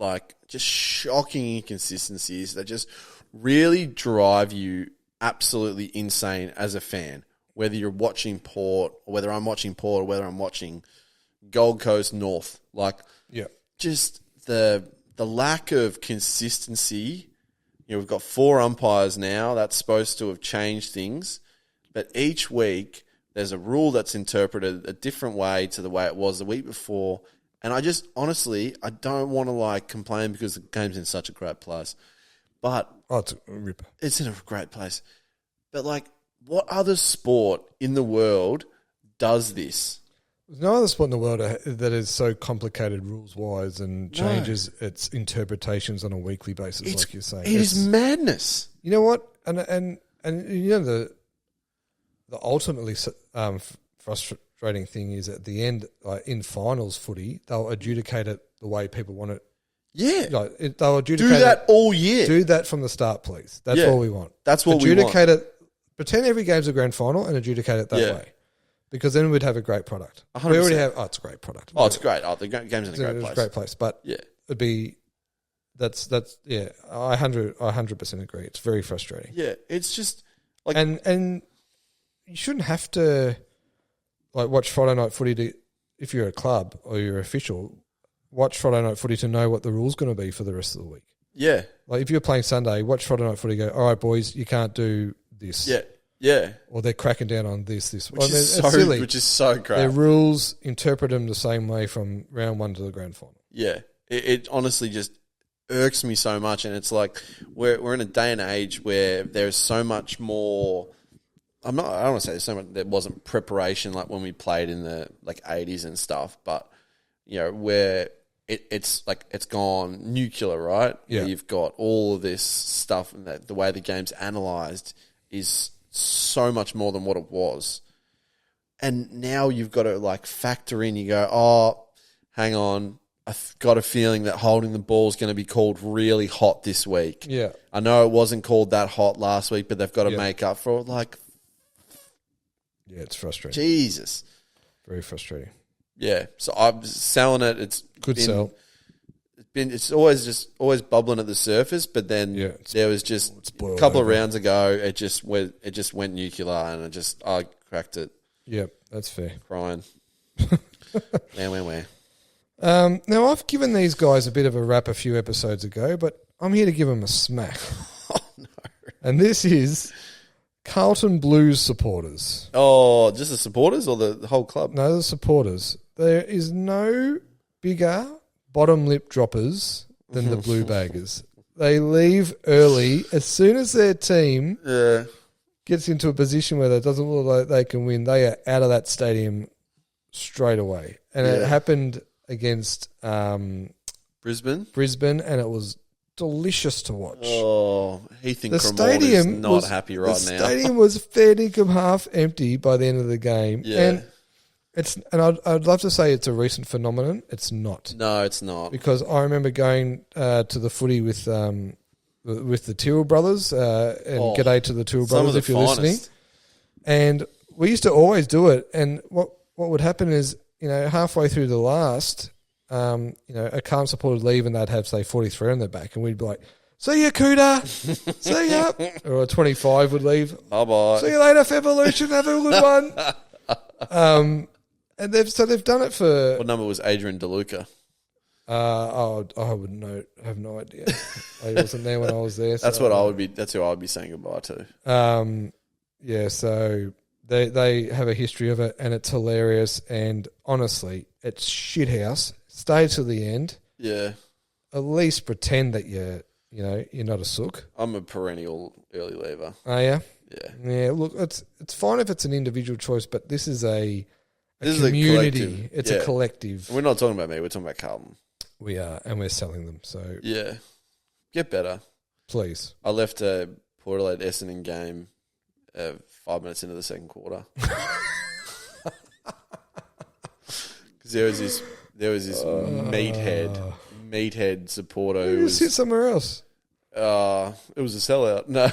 just shocking inconsistencies that just really drive you absolutely insane as a fan, whether you're watching Port, or whether I'm watching Port, or whether I'm watching Gold Coast North. Just the lack of consistency. We've got 4 umpires now. That's supposed to have changed things, but each week there's a rule that's interpreted a different way to the way it was the week before. And I just, honestly, I don't want to complain, because the game's in such a great place. But it's a ripper. It's in a great place. But what other sport in the world does this? There's no other sport in the world that is so complicated rules-wise and changes its interpretations on a weekly basis, like you're saying. It is madness. You know what? And you know the ultimately frustrating thing is at the end, like in finals footy, they'll adjudicate it the way people want it. Yeah. Like they'll adjudicate Do that all year. Do that from the start, please. That's all we want. That's what we want. Adjudicate it. Pretend every game's a grand final and adjudicate it that way. Because then we'd have a great product. 100%. We already have. Oh, it's a great product. Oh, it's great. Oh, the game's in a great place. It's a great place. But it'd be. That's yeah. I 100% agree. It's very frustrating. Yeah, it's just like and you shouldn't have to like watch Friday night footy to, if you're a club or you're official. Watch Friday night footy to know what the rule's going to be for the rest of the week. Yeah, like if you're playing Sunday, watch Friday night footy. Go, all right, boys, you can't do this. Yeah. Or they're cracking down on this. Which is so great. Their rules, interpret them the same way from round one to the grand final. Yeah. It honestly just irks me so much. And it's like we're in a day and age where there's so much more. I don't want to say there's so much. There wasn't preparation like when we played in the like 80s and stuff. But, you know, where it's like it's gone nuclear, right? Yeah. Where you've got all of this stuff and the way the game's analysed is so much more than what it was. And now you've got to like factor in, you go, oh, hang on, I've got a feeling that holding the ball is going to be called really hot this week. Yeah. I know it wasn't called that hot last week, but they've got to make up for it. Like, yeah, it's frustrating. Jesus. Very frustrating. Yeah. So I'm selling it. It's good sell. It's always bubbling at the surface, but then there was just a couple of rounds ago, it just went nuclear, and I cracked it. Yeah, that's fair. Crying. Where? Now I've given these guys a bit of a rap a few episodes ago, but I'm here to give them a smack. Oh no! And this is Carlton Blues supporters. Oh, just the supporters or the whole club? No, the supporters. There is no bigger bottom lip droppers than the Blue Baggers. They leave early as soon as their team gets into a position where it doesn't look like they can win. They are out of that stadium straight away, and it happened against Brisbane, and it was delicious to watch. Oh, Heath and the Cremorne stadium is not happy right now. The stadium was fair dinkum half empty by the end of the game, and I'd love to say it's a recent phenomenon. It's not. No, it's not. Because I remember going to the footy with the Tyrrell brothers, and g'day to the Tyrrell brothers if you're listening. And we used to always do it. And what would happen is, you know, halfway through the last, you know, a Calm supporter would leave and they'd have, say, 43 on their back. And we'd be like, see ya, Cooter. See ya. Or a 25 would leave. Bye-bye. See you later, Fevolution. Have a good one. And they've done it for. What number was Adrian DeLuca? I wouldn't know. Have no idea. I wasn't there when I was there. That's what I would be. That's who I would be saying goodbye to. Yeah. So they have a history of it, and it's hilarious. And honestly, it's shithouse. Stay to the end. Yeah. At least pretend that you're not a sook. I'm a perennial early leaver. Oh yeah. Yeah. Yeah. Look, it's fine if it's an individual choice, but this is a community. It's a collective. We're not talking about me. We're talking about Carlton. We are, and we're selling them. So yeah, get better, please. I left a Port Adelaide Essendon game 5 minutes into the second quarter because there was this meathead supporter who was sit somewhere else. It was a sellout. No,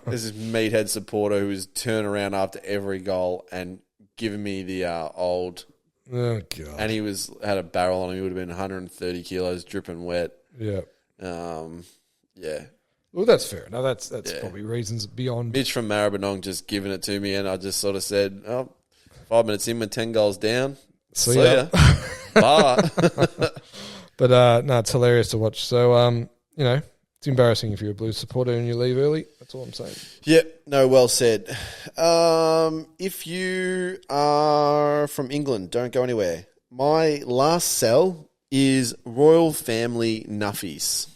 there's this meathead supporter who was turning around after every goal and giving me the old. Oh God! And he had a barrel on him. He would have been 130 kilos, dripping wet. Yeah. Yeah. Well, that's fair. No, that's probably reasons beyond. Mitch from Maribyrnong just giving it to me, and I just sort of said, "Oh, 5 minutes in, we're 10 goals down. See ya. Bye." But no, it's hilarious to watch. So you know, it's embarrassing if you're a Blues supporter and you leave early. That's all I'm saying. Yep. No, well said. If you are from England, don't go anywhere. My last sell is Royal Family Nuffies.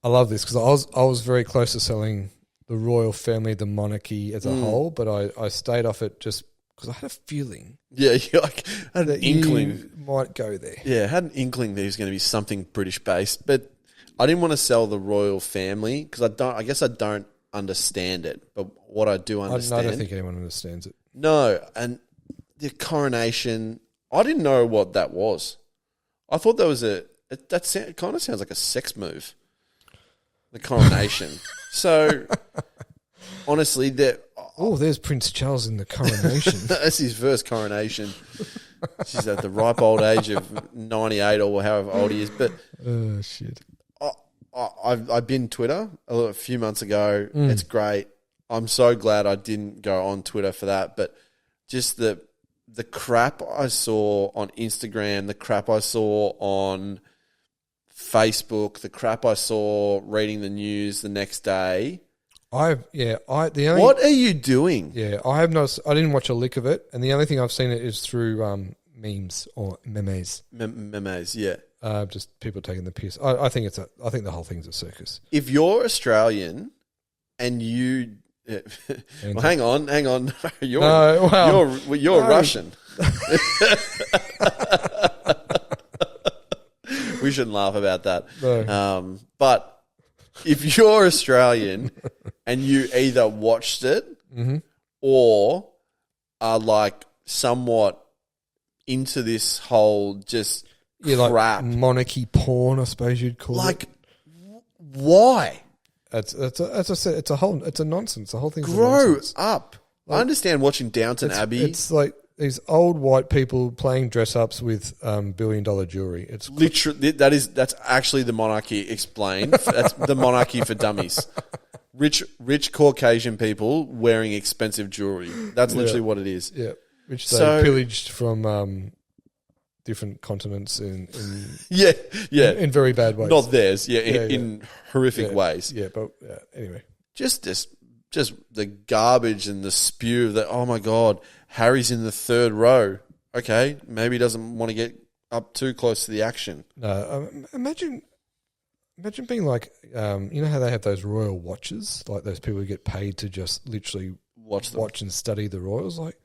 I love this because I was very close to selling the Royal Family, the monarchy as a whole, but I stayed off it just because I had a feeling Yeah, like, I had an that inkling. you might go there. Yeah, I had an inkling there was going to be something British based, but I didn't want to sell the royal family because I guess I don't understand it. But what I do understand, I don't think anyone understands it. no, and the coronation, I didn't know what that was. I thought that was it kind of sounds like a sex move. The coronation. So honestly, There's Prince Charles in the coronation. that's his first coronation. She's at the ripe old age of 98 or however old he is. But Oh, shit. I've been Twitter a few months ago. It's great. I'm so glad I didn't go on Twitter for that. But just the crap I saw on Instagram, the crap I saw on Facebook, the crap I saw reading the news the next day. What What are you doing? Yeah, I didn't watch a lick of it, and the only thing I've seen it is through memes or memes. Memes, yeah. Just people taking the piss. I think the whole thing's a circus. If you're Australian and you, well, hang on, you're Russian. We shouldn't laugh about that. No. But if you're Australian and you either watched it or are like somewhat into this whole just crap, like monarchy porn, I suppose you'd call it. like why? As I said, it's a nonsense. The whole thing's a Grow nonsense. up. I understand watching Downton Abbey. It's like these old white people playing dress ups with $1 billion jewelry. It's Literally, that's actually the monarchy explained. That's the monarchy for dummies. Rich Caucasian people wearing expensive jewelry. That's literally what it is. yeah, which they pillaged from different continents in in very bad ways. Not theirs. In horrific ways. Yeah, but anyway, Just the garbage and the spew of that. Oh my God, Harry's in the third row. Okay, maybe he doesn't want to get up too close to the action. no. Imagine being like, you know how they have those royal watches, like those people who get paid to just literally Watch and study the royals. Like,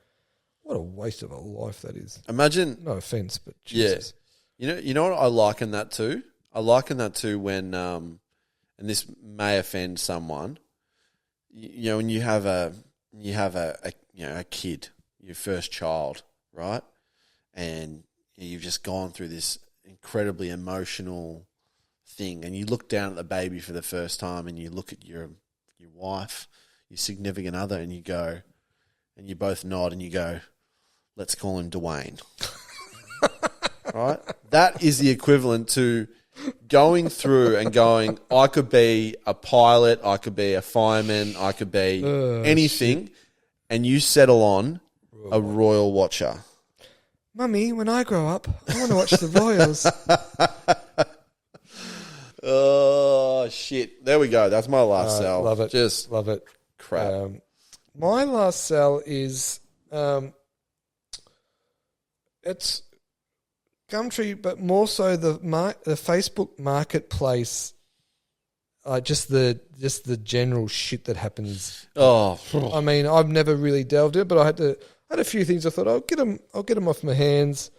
what a waste of a life that is. Imagine. No offense, but Jesus. You know what I liken that to? I liken that to when, and this may offend someone. You know, when you have a kid, your first child, right? And you've just gone through this incredibly emotional thing, and you look down at the baby for the first time, and you look at your wife, your significant other, and you go, and you both nod, and you go, let's call him Dwayne. Right? That is the equivalent to going through and going, I could be a pilot, I could be a fireman, I could be anything, and you settle on a royal watcher. Mummy, when I grow up, I want to watch the royals. Oh, shit. There we go. That's my last sell. Love it. Just love it. crap. My last sell is it's Gumtree, but more so the Facebook marketplace. Just the general shit that happens. Oh, I mean, I've never really delved in, but I had a few things I thought I'll get them off my hands.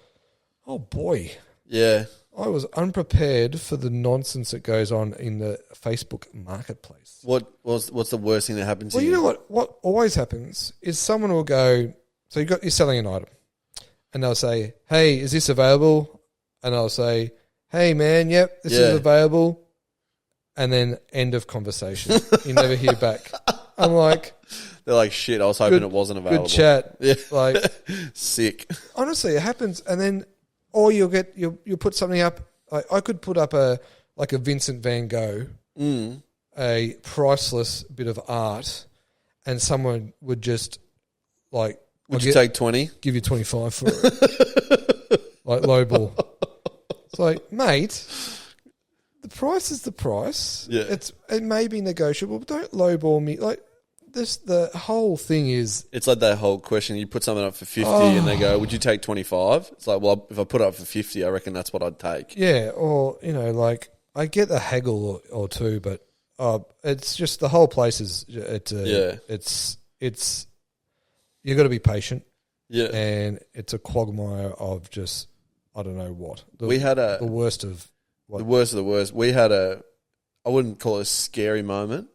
Oh boy, yeah. I was unprepared for the nonsense that goes on in the Facebook marketplace. What's the worst thing that happened to Well, you? you know what? What always happens is someone will go. So you're selling an item, and they'll say, "Hey, is this available?" And I'll say, "Hey, man, yep, this is available." And then end of conversation. You never hear back. I'm like, they're like, shit, I was hoping it wasn't available. Good chat. Yeah. Like, sick. Honestly, it happens. And then, or you'll put something up. Like, I could put up a Vincent van Gogh, a priceless bit of art, and someone would just like, would you take 20? Give you 25 for it. Like lowball. It's like, mate, the price is the price. Yeah. It may be negotiable, but don't lowball me. Like this, the whole thing is. It's like that whole question. You put something up for 50 and they go, would you take 25? It's like, well, if I put it up for 50, I reckon that's what I'd take. Yeah. Or, like I get a haggle or two, but it's just the whole place is, it's you got to be patient. Yeah. and it's a quagmire of just I don't know what. We had the worst of what. the worst of the worst. We had I wouldn't call it a scary moment,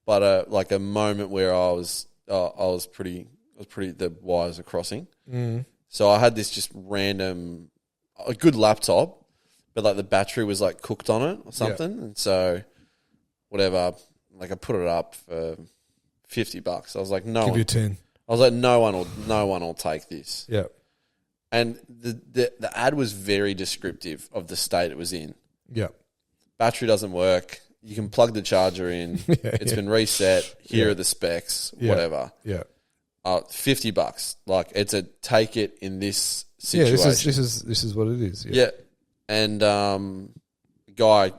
but a moment where I was pretty the wires are crossing. Mm. So I had this just random, a good laptop, but like the battery was like cooked on it or something, and so whatever, like I put it up for $50. I was like, Give you 10. I was like, no one will take this. Yeah. And the ad was very descriptive of the state it was in. Yeah. Battery doesn't work. You can plug the charger in. It's been reset. Here are the specs. Whatever. Yeah. $50. Like it's a take it in this situation. Yeah, this is what it is. Yeah. And guy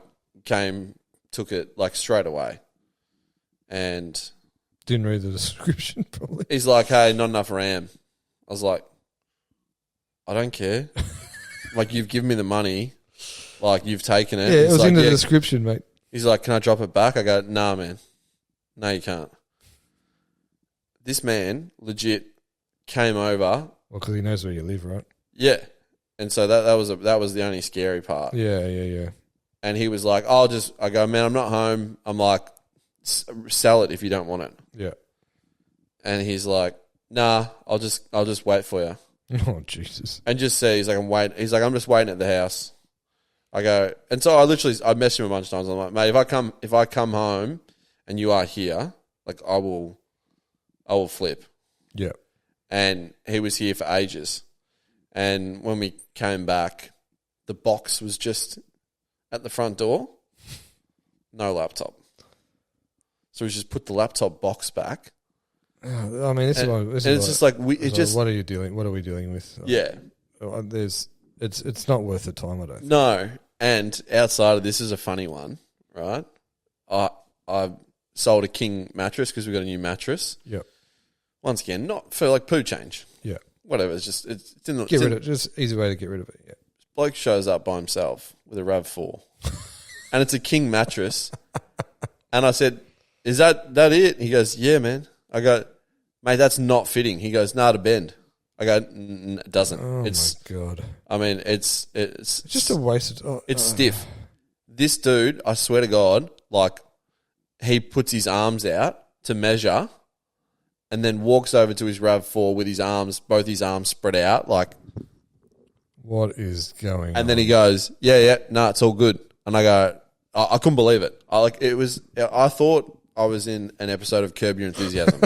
came, took it like straight away, and didn't read the description probably. he's like, "Hey, not enough RAM." I was like, "I don't care. Like you've given me the money, like you've taken it." Yeah, it He's was like, in the description, mate. He's like, "Can I drop it back?" I go, "Nah, man. No, you can't." This man legit came over. Well, because he knows where you live, right? Yeah. And so that was the only scary part. Yeah. And he was like, I go, "Man, I'm not home." I'm like, "Sell it if you don't want it." Yeah. And he's like, "Nah, I'll just wait for you." Oh, Jesus. And just say, he's like, "I'm just waiting at the house." I go, and so I messaged him a bunch of times. I'm like, "Mate, if I come home and you are here, like I will flip." Yeah. And he was here for ages. And when we came back, the box was just at the front door. No laptop. So we just put the laptop box back. I mean, it's just like what are you doing? What are we dealing with? Yeah. It's not worth the time, I don't think. No. And outside of this is a funny one, right? I sold a king mattress because we got a new mattress. Yep. Once again, not for like poo change. Yeah. Whatever. It's in the get rid of it. Just easy way to get rid of it. Yeah. Bloke shows up by himself with a RAV4, and it's a king mattress. And I said, "Is that it?" He goes, "Yeah, man." I go, "Mate, that's not fitting." He goes, "Nah, to bend." I go, "It doesn't." Oh my God. I mean, it's just a waste of. It's stiff. This dude, I swear to God, like he puts his arms out to measure, and then walks over to his RAV4 with both his arms spread out, like. What is going on? And then he goes, yeah, no, it's all good. And I go, I couldn't believe it. I thought I was in an episode of Curb Your Enthusiasm.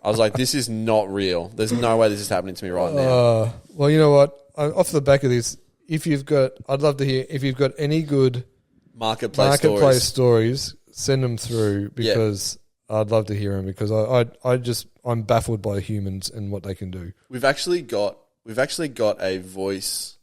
I was like, this is not real. There's no way this is happening to me right now. Well, you know what? Off the back of this, I'd love to hear if you've got any good marketplace stories, send them through because I'd love to hear them because I'm baffled by humans and what they can do. We've actually got a voice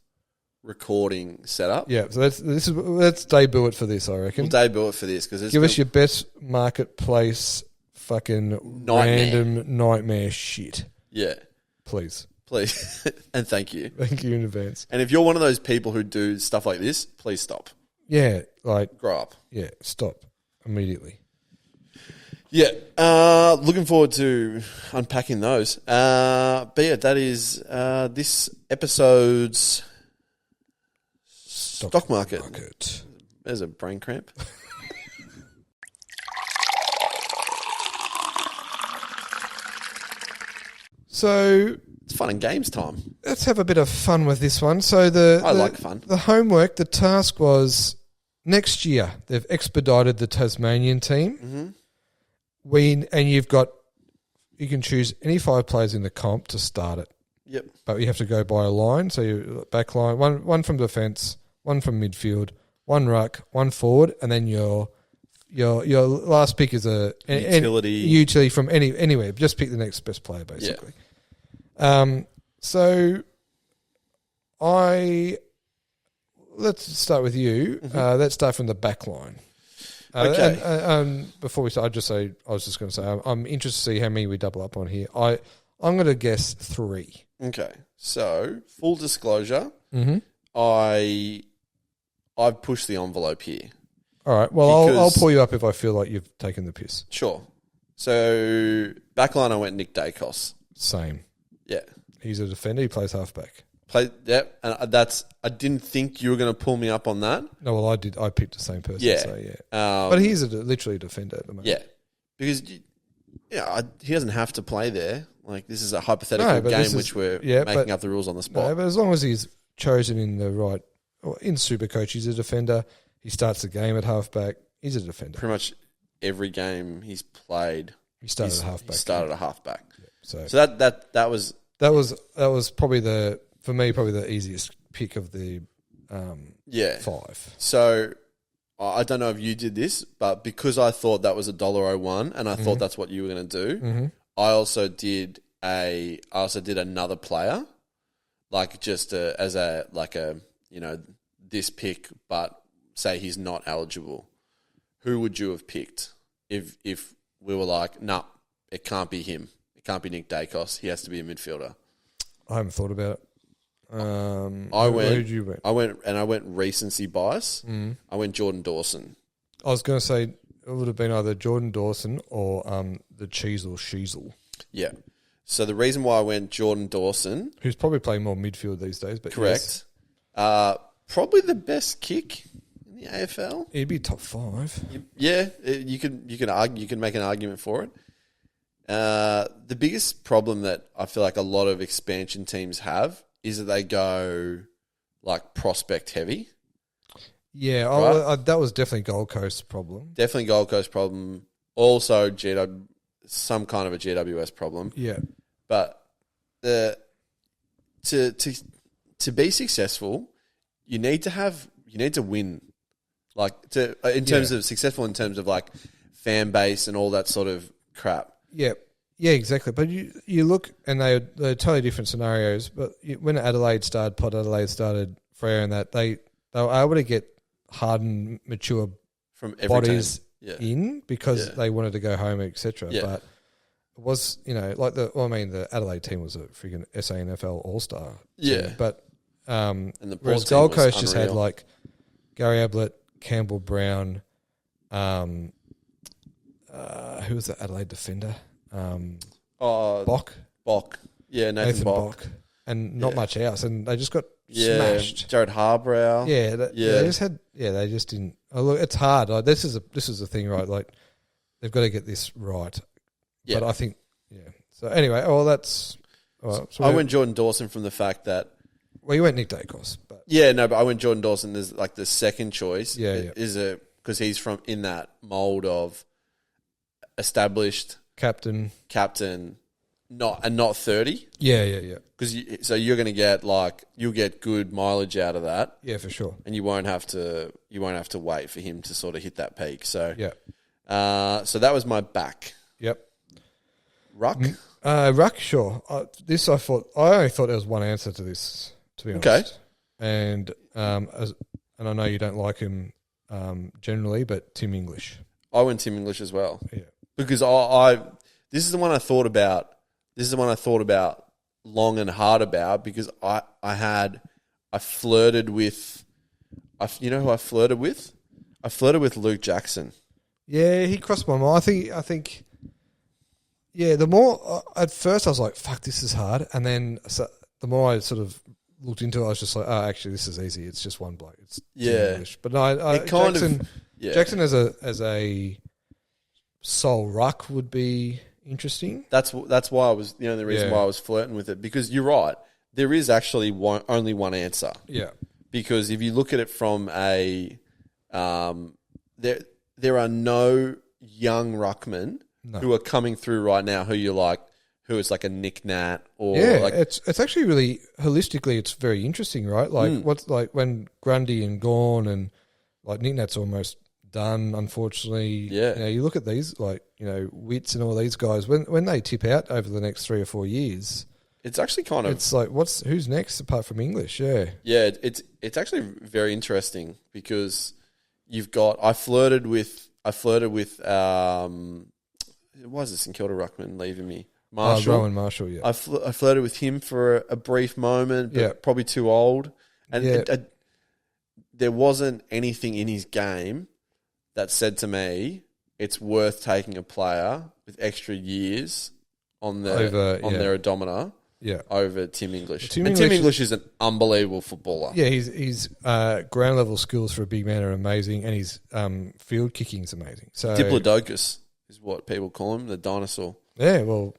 recording set up. Yeah, so let's debut it for this, I reckon. We'll debut it for this because give us your best marketplace fucking random nightmare shit. Yeah, please, and thank you. Thank you in advance. And if you're one of those people who do stuff like this, please stop. Yeah, like grow up. Yeah, stop immediately. Yeah, looking forward to unpacking those. But yeah, that is this episode's stock market. There's a brain cramp. So it's fun and games time. Let's have a bit of fun with this one. So I like fun. The homework, the task was next year. They've expedited the Tasmanian team. Mm-hmm. You can choose any 5 players in the comp to start it. Yep. But you have to go by a line. So you back line, one from defence, one from midfield, one ruck, one forward, and then your last pick is a utility from anywhere. Just pick the next best player, basically. Yeah. Let's start with you. Mm-hmm. Let's start from the back line. Okay. And before we start, I was just going to say, I'm interested to see how many we double up on here. I'm going to guess 3. Okay. So, full disclosure, mm-hmm. I've pushed the envelope here. All right. Well, I'll pull you up if I feel like you've taken the piss. Sure. So, backline, I went Nick Dacos. Same. Yeah. He's a defender. He plays halfback. Yep, and that's. I didn't think you were going to pull me up on that. No, well, I did. I picked the same person. Yeah. So, yeah. But he's literally a defender at the moment. Yeah, because he doesn't have to play there. Like, this is a hypothetical game which we're making up the rules on the spot. No, but as long as he's chosen in the right, or in Supercoach, he's a defender. He starts the game at halfback. He's a defender. Pretty much every game he's played, he started at halfback. He started at halfback. Yeah. So that was probably the easiest pick of the 5. So I don't know if you did this, but because I thought that was $1.01 and I thought that's what you were going to do, I also did another player, like just this pick, but say he's not eligible. Who would you have picked if we were like, nah, it can't be him. It can't be Nick Dacos. He has to be a midfielder. I haven't thought about it. Where did you went? I went recency bias. I went Jordan Dawson. I was going to say it would have been either Jordan Dawson or the Cheezel Sheezel. Yeah. So the reason why I went Jordan Dawson, who's probably playing more midfield these days, but correct. Yes. Probably the best kick in the AFL. He'd be top 5. Yeah, you can argue. You can make an argument for it. The biggest problem that I feel like a lot of expansion teams have is that they go like prospect heavy. Yeah, right? That was definitely Gold Coast's problem. Definitely Gold Coast problem. Also, some kind of a GWS problem. Yeah, but to be successful, you need to win. Like in terms of successful, in terms of like fan base and all that sort of crap. Yeah. Yeah, exactly. But you look, and they're totally different scenarios. But when Port Adelaide started, Freo and that, they were able to get hardened, mature from every bodies team. in because they wanted to go home, etc. Yeah. But it was, the Adelaide team was a freaking SANFL All-Star team. Yeah. But and the whereas team Gold was Coast just had unreal. like Gary Ablett, Campbell Brown, who was the Adelaide defender? Bock. Yeah, Nathan Bock. And not much else. And they just got smashed. Jared Harbrow. They just didn't. Oh, look, it's hard. Like, this is the thing, right? Like, they've got to get this right. Yeah. But I think, So anyway, that's... So I went Jordan Dawson from the fact that... Well, you went Nick Dacos. But but I went Jordan Dawson as like the second choice. Is because he's from in that mold of established... Captain, not 30. Yeah. Because you're going to get you'll get good mileage out of that. Yeah, for sure. And you won't have to wait for him to sort of hit that peak. So so that was my back. Yep. Ruck. Ruck, sure. I only thought there was one answer to this, to be honest. Okay. And and I know you don't like him generally, but Tim English. I went Tim English as well. Yeah. Because this is the one I thought about. This is the one I thought about long and hard about because I flirted with, you know who I flirted with? I flirted with Luke Jackson. Yeah, he crossed my mind. I think. Yeah, the more at first I was like, "Fuck, this is hard," and then the more I sort of looked into it, I was just like, "Oh, actually, this is easy. It's just one bloke. It's Tim English." But no, Jackson as a sole ruck would be interesting. That's why I was, the reason why I was flirting with it, because you're right. There is actually only one answer. Yeah. Because if you look at it from a, there are no young ruckmen who are coming through right now who is like a Nick Nat or it's actually really holistically it's very interesting, right? Like what's like when Grundy and Gorn and like Nick Nat's almost done, unfortunately. Yeah. You look at these, Wits and all these guys, when they tip out over the next 3 or 4 years, it's actually kind of... It's like, who's next apart from English? Yeah. Yeah, it's actually very interesting because you've got... I flirted with why is this St Kilda ruckman leaving me? Marshall. Rowan Marshall, yeah. I flirted with him for a brief moment, but probably too old. And there wasn't anything in his game that said to me, it's worth taking a player with extra years on their odometer over Tim English. Tim Tim English English is an unbelievable footballer. Yeah, his ground level skills for a big man are amazing, and his field kicking is amazing. So Diplodocus is what people call him, the dinosaur. Yeah, well,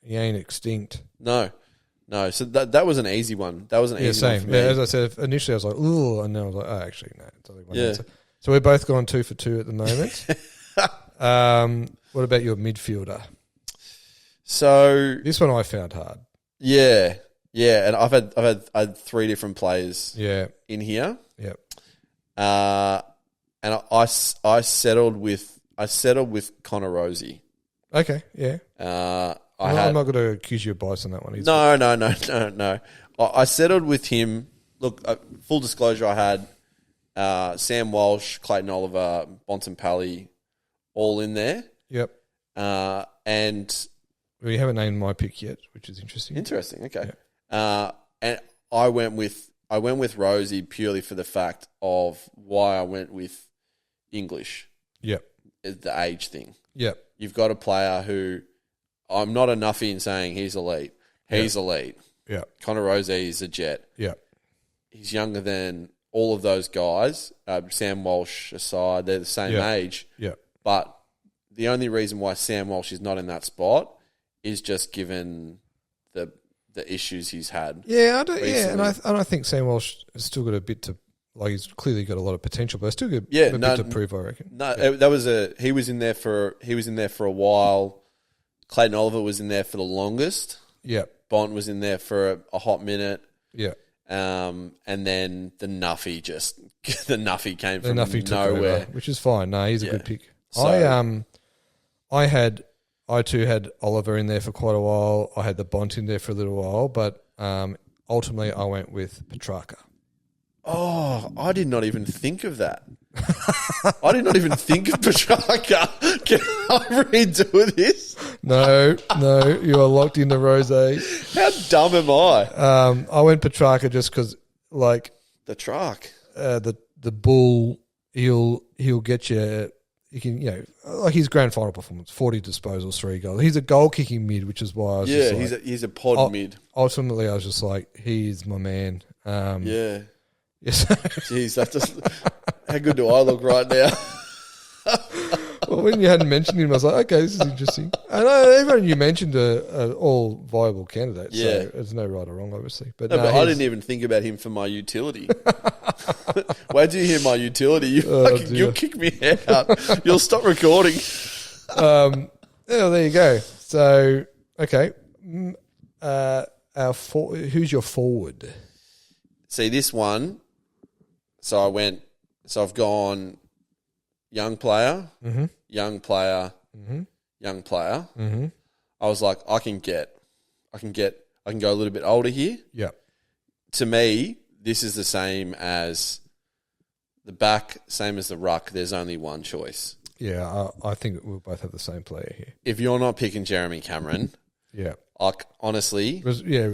he ain't extinct. No. So that was an easy one. That was an easy one for me. Yeah, as I said, initially I was like, ooh, and then I was like, oh, actually, no. It's only one answer. So we're both gone 2 for 2 at the moment. What about your midfielder? So this one I found hard. Yeah, and I've had 3 different players. In here. Yep. And I settled with Connor Rosie. Okay. Yeah. I'm not going to accuse you of bias on that one. No. I settled with him. Look, full disclosure, I had Sam Walsh, Clayton Oliver, Bontempelli all in there. Yep. And we haven't named my pick yet, which is interesting. Interesting. Okay. Yep. And I went with Rosie purely for the fact of why I went with English. Yep. The age thing. Yep. You've got a player who I'm not a nuffy in saying he's elite. He's elite. Yeah. Connor Rosie is a jet. Yeah. He's younger than all of those guys. Sam Walsh aside, they're the same age. Yeah. But the only reason why Sam Walsh is not in that spot is just given the issues he's had. Yeah, and I think Sam Walsh has still got a bit to, like, he's clearly got a lot of potential, but still got a bit to prove, I reckon. No, he was in there for a while. Clayton Oliver was in there for the longest. Yeah. Bont was in there for a hot minute. Yeah. And then the Nuffy came from Nuffy nowhere, over, which is fine. No, he's a good pick. So, I too had Oliver in there for quite a while. I had the Bont in there for a little while, but ultimately I went with Petrarca. Oh, I did not even think of that. I did not even think of Petrarca. Can I redo this? No, you are locked into Rose. How dumb am I? I went Petrarca just because, like, the truck, the bull, he'll get you. You can, like his grand final performance, 40 disposals, 3 goals. He's a goal kicking mid, which is why I was just like, he's a pod mid. Ultimately, I was just like, he's my man. Yeah. Yes. Jeez, that's just how good do I look right now? Well, when you hadn't mentioned him, I was like, okay, this is interesting. And everyone you mentioned are all viable candidates. So there's no right or wrong, obviously. But I didn't even think about him for my utility. Where do you hear my utility? You'll kick me out. You'll stop recording. There you go. So, okay. Who's your forward? See, this one, so I've gone young player, young player, young player. Mm-hmm. I was like, I can go a little bit older here. Yeah. To me, this is the same as the back, same as the ruck. There's only one choice. Yeah, I think we'll both have the same player here. If you're not picking Jeremy Cameron, honestly,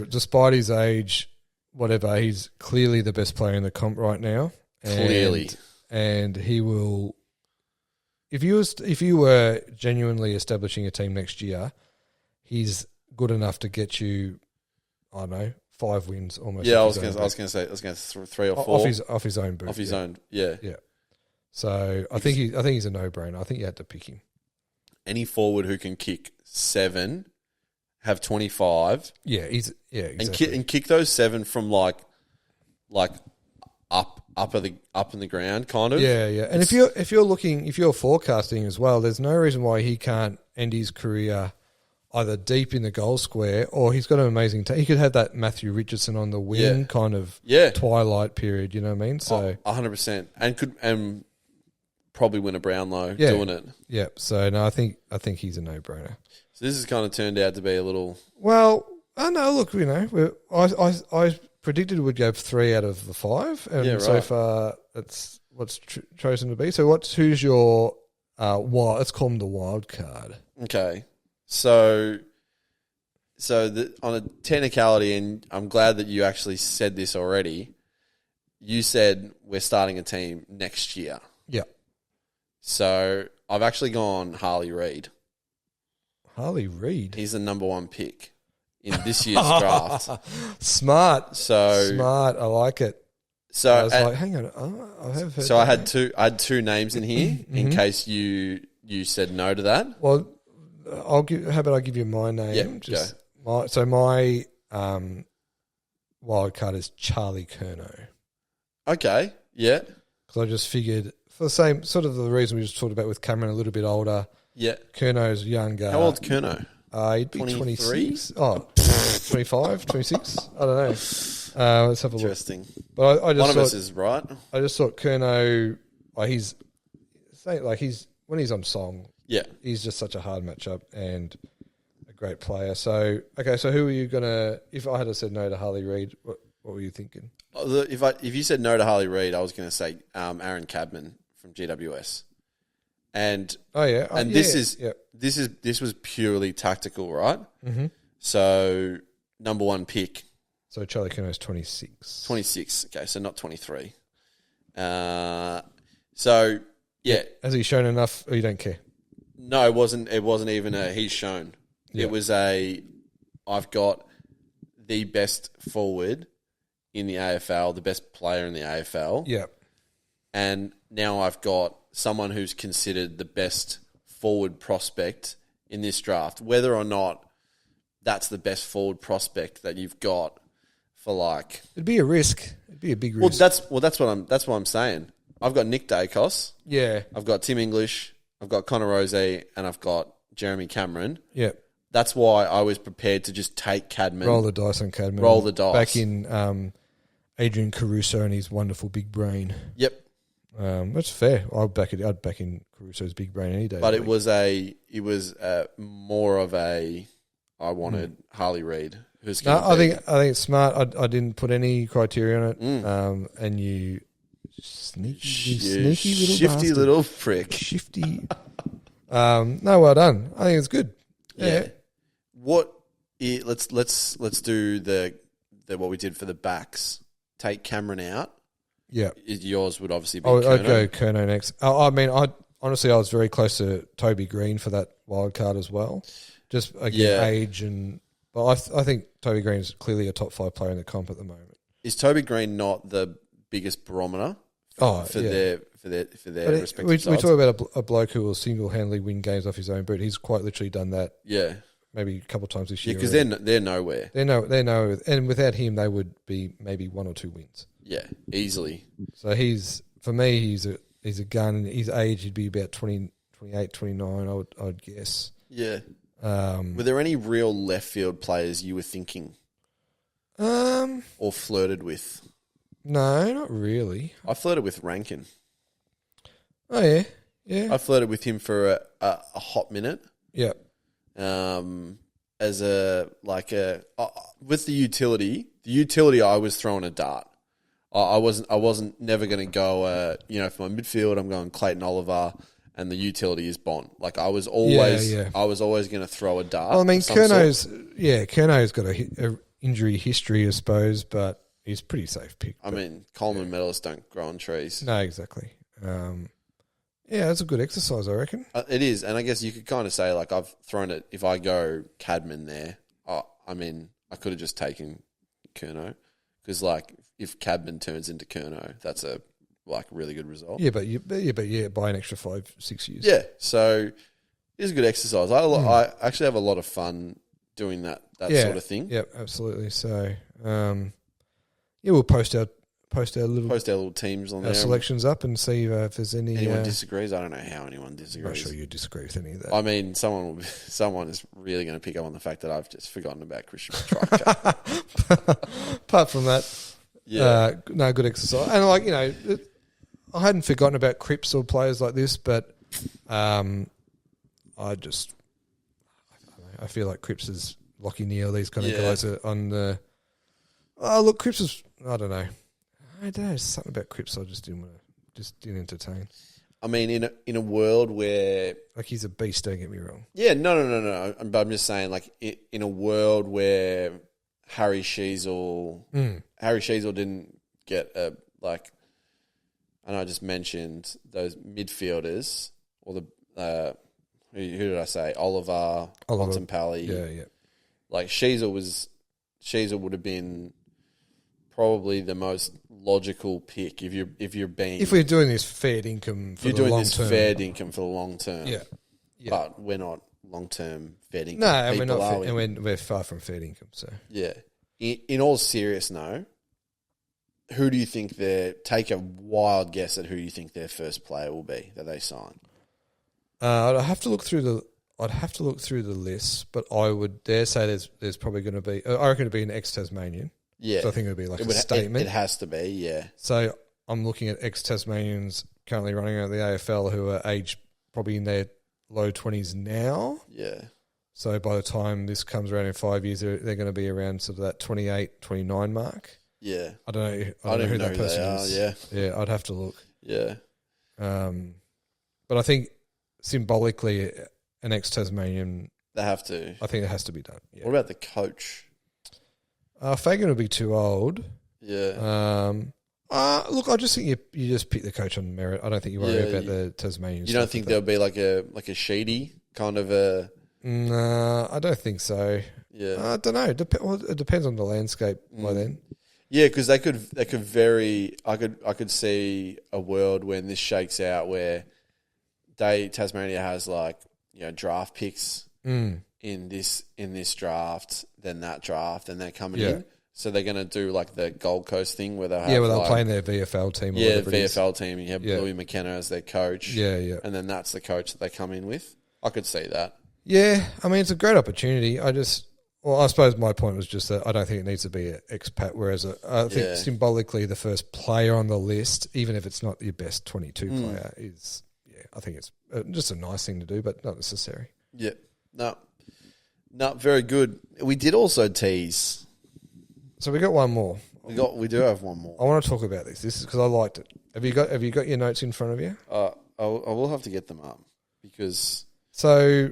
despite his age, whatever, he's clearly the best player in the comp right now. And he will. If you were genuinely establishing a team next year, he's good enough to get you, I don't know, 5 wins almost. Yeah, I was going to say 3 or 4 off his own boot. Off his own, yeah. So I think he's a no-brainer. I think you had to pick him. Any forward who can kick 7, have 25, exactly. and kick those 7 from like up in the ground, kind of. Yeah. And if you're forecasting as well, there's no reason why he can't end his career either deep in the goal square, or he's got an amazing he could have that Matthew Richardson on the wing kind of twilight period, you know what I mean? So 100%. And probably win a Brownlow doing it. Yeah. So no, I think he's a no-brainer. So this has kind of turned out to be a little. Well, I know. Look, I predicted we'd go 3 out of the 5, and so far it's what's chosen to be. So who's your let's call him the wild card. Okay, so on a technicality, and I'm glad that you actually said this already. You said we're starting a team next year. Yeah. So I've actually gone Harley Reid. Harley Reid. He's the number 1 pick. in this year's draft. Smart. So Smart. I like it. So I was like, hang on. I have heard so I that. had two names in here in case you said no to that. Well, how about I give you my name? Yeah, go. My wild card is Charlie Curnow. Okay, yeah. Because I just figured, for the same sort of the reason we just talked about with Cameron, a little bit older. Yeah. Curnow's younger. How old's Curnow? He'd be 23? 26. Oh, 25, 26? I don't know. Let's have a look. Interesting. But I just One of us is right. I just thought Curnow, when he's on song, Yeah. he's just such a hard matchup and a great player. So, okay, so who are you going to, if I had said no to Harley Reid, what were you thinking? If you said no to Harley Reid, I was going to say Aaron Cadman from GWS. And this was purely tactical, right? Mm-hmm. So number one pick. So Charlie Curnow's 26. 26. Okay, so not 23. So yeah, has he shown enough? Or you don't care? No, it wasn't. It wasn't even a he's shown. Yeah. It was I've got the best forward in the AFL, the best player in the AFL. Yeah, and now I've got someone who's considered the best forward prospect in this draft. Whether or not that's the best forward prospect that you've got for like, it'd be a risk. It'd be a big risk. That's what I'm saying. I've got Nick Dacos. Yeah, I've got Tim English. I've got Connor Rozee, and I've got Jeremy Cameron. Yeah, that's why I was prepared to just take Cadman. Roll the dice on Cadman. Roll the dice. Back in Adrian Caruso and his wonderful big brain. Yep. That's fair. I'd back in Caruso's big brain any day. But it was more of a I wanted Harley Reid. I think it's smart. I didn't put any criteria on it. And you sneaky little shifty bastard. Little prick. Shifty. No, well done. I think it's good. Yeah. Let's do the what we did for the backs. Take Cameron out. Yeah. Yours would obviously be I'd Curnow. go Curnow next. I mean, I was very close to Toby Green for that wild card as well. Just again, age and. But I think Toby Green is clearly a top 5 player in the comp at the moment. Is Toby Green not the biggest barometer for their respective we sides? talk about a bloke who will single-handedly win games off his own boot. He's quite literally done that. Yeah, maybe a couple of times this year. Yeah, because they're nowhere. They're no, and without him, they would be maybe 1 or 2 wins. Yeah, easily. So he's a gun. His age, he'd be about 20, 28, 29, I'd guess. Yeah. Were there any real left field players you were thinking? Or flirted with? No, not really. I flirted with Rankin. Oh yeah, yeah. I flirted with him for a hot minute. Yeah. As with the utility, I was throwing a dart. I wasn't never going to go. For my midfield, I'm going Clayton Oliver. And the utility is Bond. Like I was always going to throw a dart. Well, I mean, Curnow's got a injury history, I suppose, but he's a pretty safe pick. I mean, Coleman medalists don't grow on trees. No, exactly. It's a good exercise, I reckon. It is, and I guess you could kind of say like I've thrown it. If I go Cadman there, I could have just taken Curnow because like if Cadman turns into Curnow, that's a really good result. Yeah, but by an extra 5-6 years. Yeah, so it's a good exercise. I actually have a lot of fun doing that sort of thing. Yeah, absolutely. So, we'll post our little teams on there. Selections up and see if there's anyone disagrees. I don't know how anyone disagrees. I'm not sure you disagree with any of that. I mean, someone is really going to pick up on the fact that I've just forgotten about Christian Petrarca. Apart from that, good exercise. And I hadn't forgotten about Cripps or players like this, but I feel like Cripps is Lockie Neal, these kind of guys are on the. Oh, look, Cripps is. I don't know. There's something about Cripps I just didn't entertain. I mean, in a world where he's a beast, don't get me wrong. Yeah, no. But I'm just saying, like in a world where Harry Sheasel didn't get a like. And I just mentioned those midfielders, or the who did I say? Oliver. Bontempelli. Yeah. Like Sheezel would have been probably the most logical pick if we're doing this fair income for the long term. Fair income for the long term. Yeah. But we're not long term fair income. No, and we're people, not, are we? and we're far from fair income. So Yeah. In all seriousness, no. Who do you think take a wild guess at who you think their first player will be that they sign? I'd have to look through the list, but I would dare say there's probably going to be. I reckon it'd be an ex-Tasmanian. Yeah. So I think it would be like a statement. It has to be, yeah. So I'm looking at ex-Tasmanians currently running around the AFL who are aged probably in their low 20s now. Yeah. So by the time this comes around in 5 years, they're going to be around sort of that 28, 29 mark. Yeah. I don't know who that person is. Yeah. Yeah, I'd have to look. Yeah. But I think symbolically, an ex-Tasmanian, They have to. I think it has to be done. Yeah. What about the coach? Fagan would be too old. Yeah. Look, I just think you just pick the coach on merit. I don't think you worry about the Tasmanian. You don't think there'll be like a Sheedy kind of a? No, I don't think so. Yeah. I don't know. It depends on the landscape by then. Yeah, because they could very. I could see a world when this shakes out where Tasmania has like draft picks in this draft, then that draft, and they're coming in. So they're going to do like the Gold Coast thing where they'll have they're playing their VFL team. Or whatever VFL team. You have Bluey McKenna as their coach. Yeah. And then that's the coach that they come in with. I could see that. Yeah, I mean it's a great opportunity. I suppose my point was just that I don't think it needs to be an expat. Whereas I think symbolically the first player on the list, even if it's not your best 22 player, is I think it's just a nice thing to do, but not necessary. Yeah. No, very good. We did also tease. So we got one more. We do have one more. I want to talk about this. This is because I liked it. Have you got your notes in front of you? I will have to get them up because so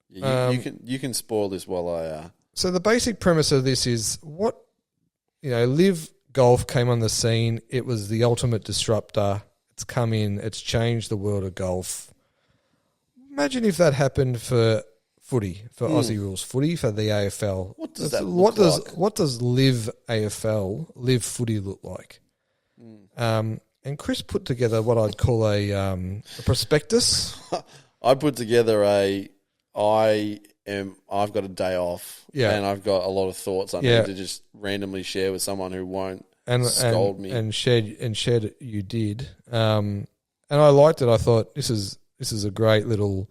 you can spoil this while I. So the basic premise of this is LIV Golf came on the scene. It was the ultimate disruptor. It's come in. It's changed the world of golf. Imagine if that happened for footy, for Aussie rules footy, for the AFL. What does that look like? What does LIV AFL, LIV Footy look like? And Chris put together what I'd call a prospectus. I put together I've got a day off, and I've got a lot of thoughts I need to just randomly share with someone who won't scold me. And shared you did, and I liked it. I thought this is a great little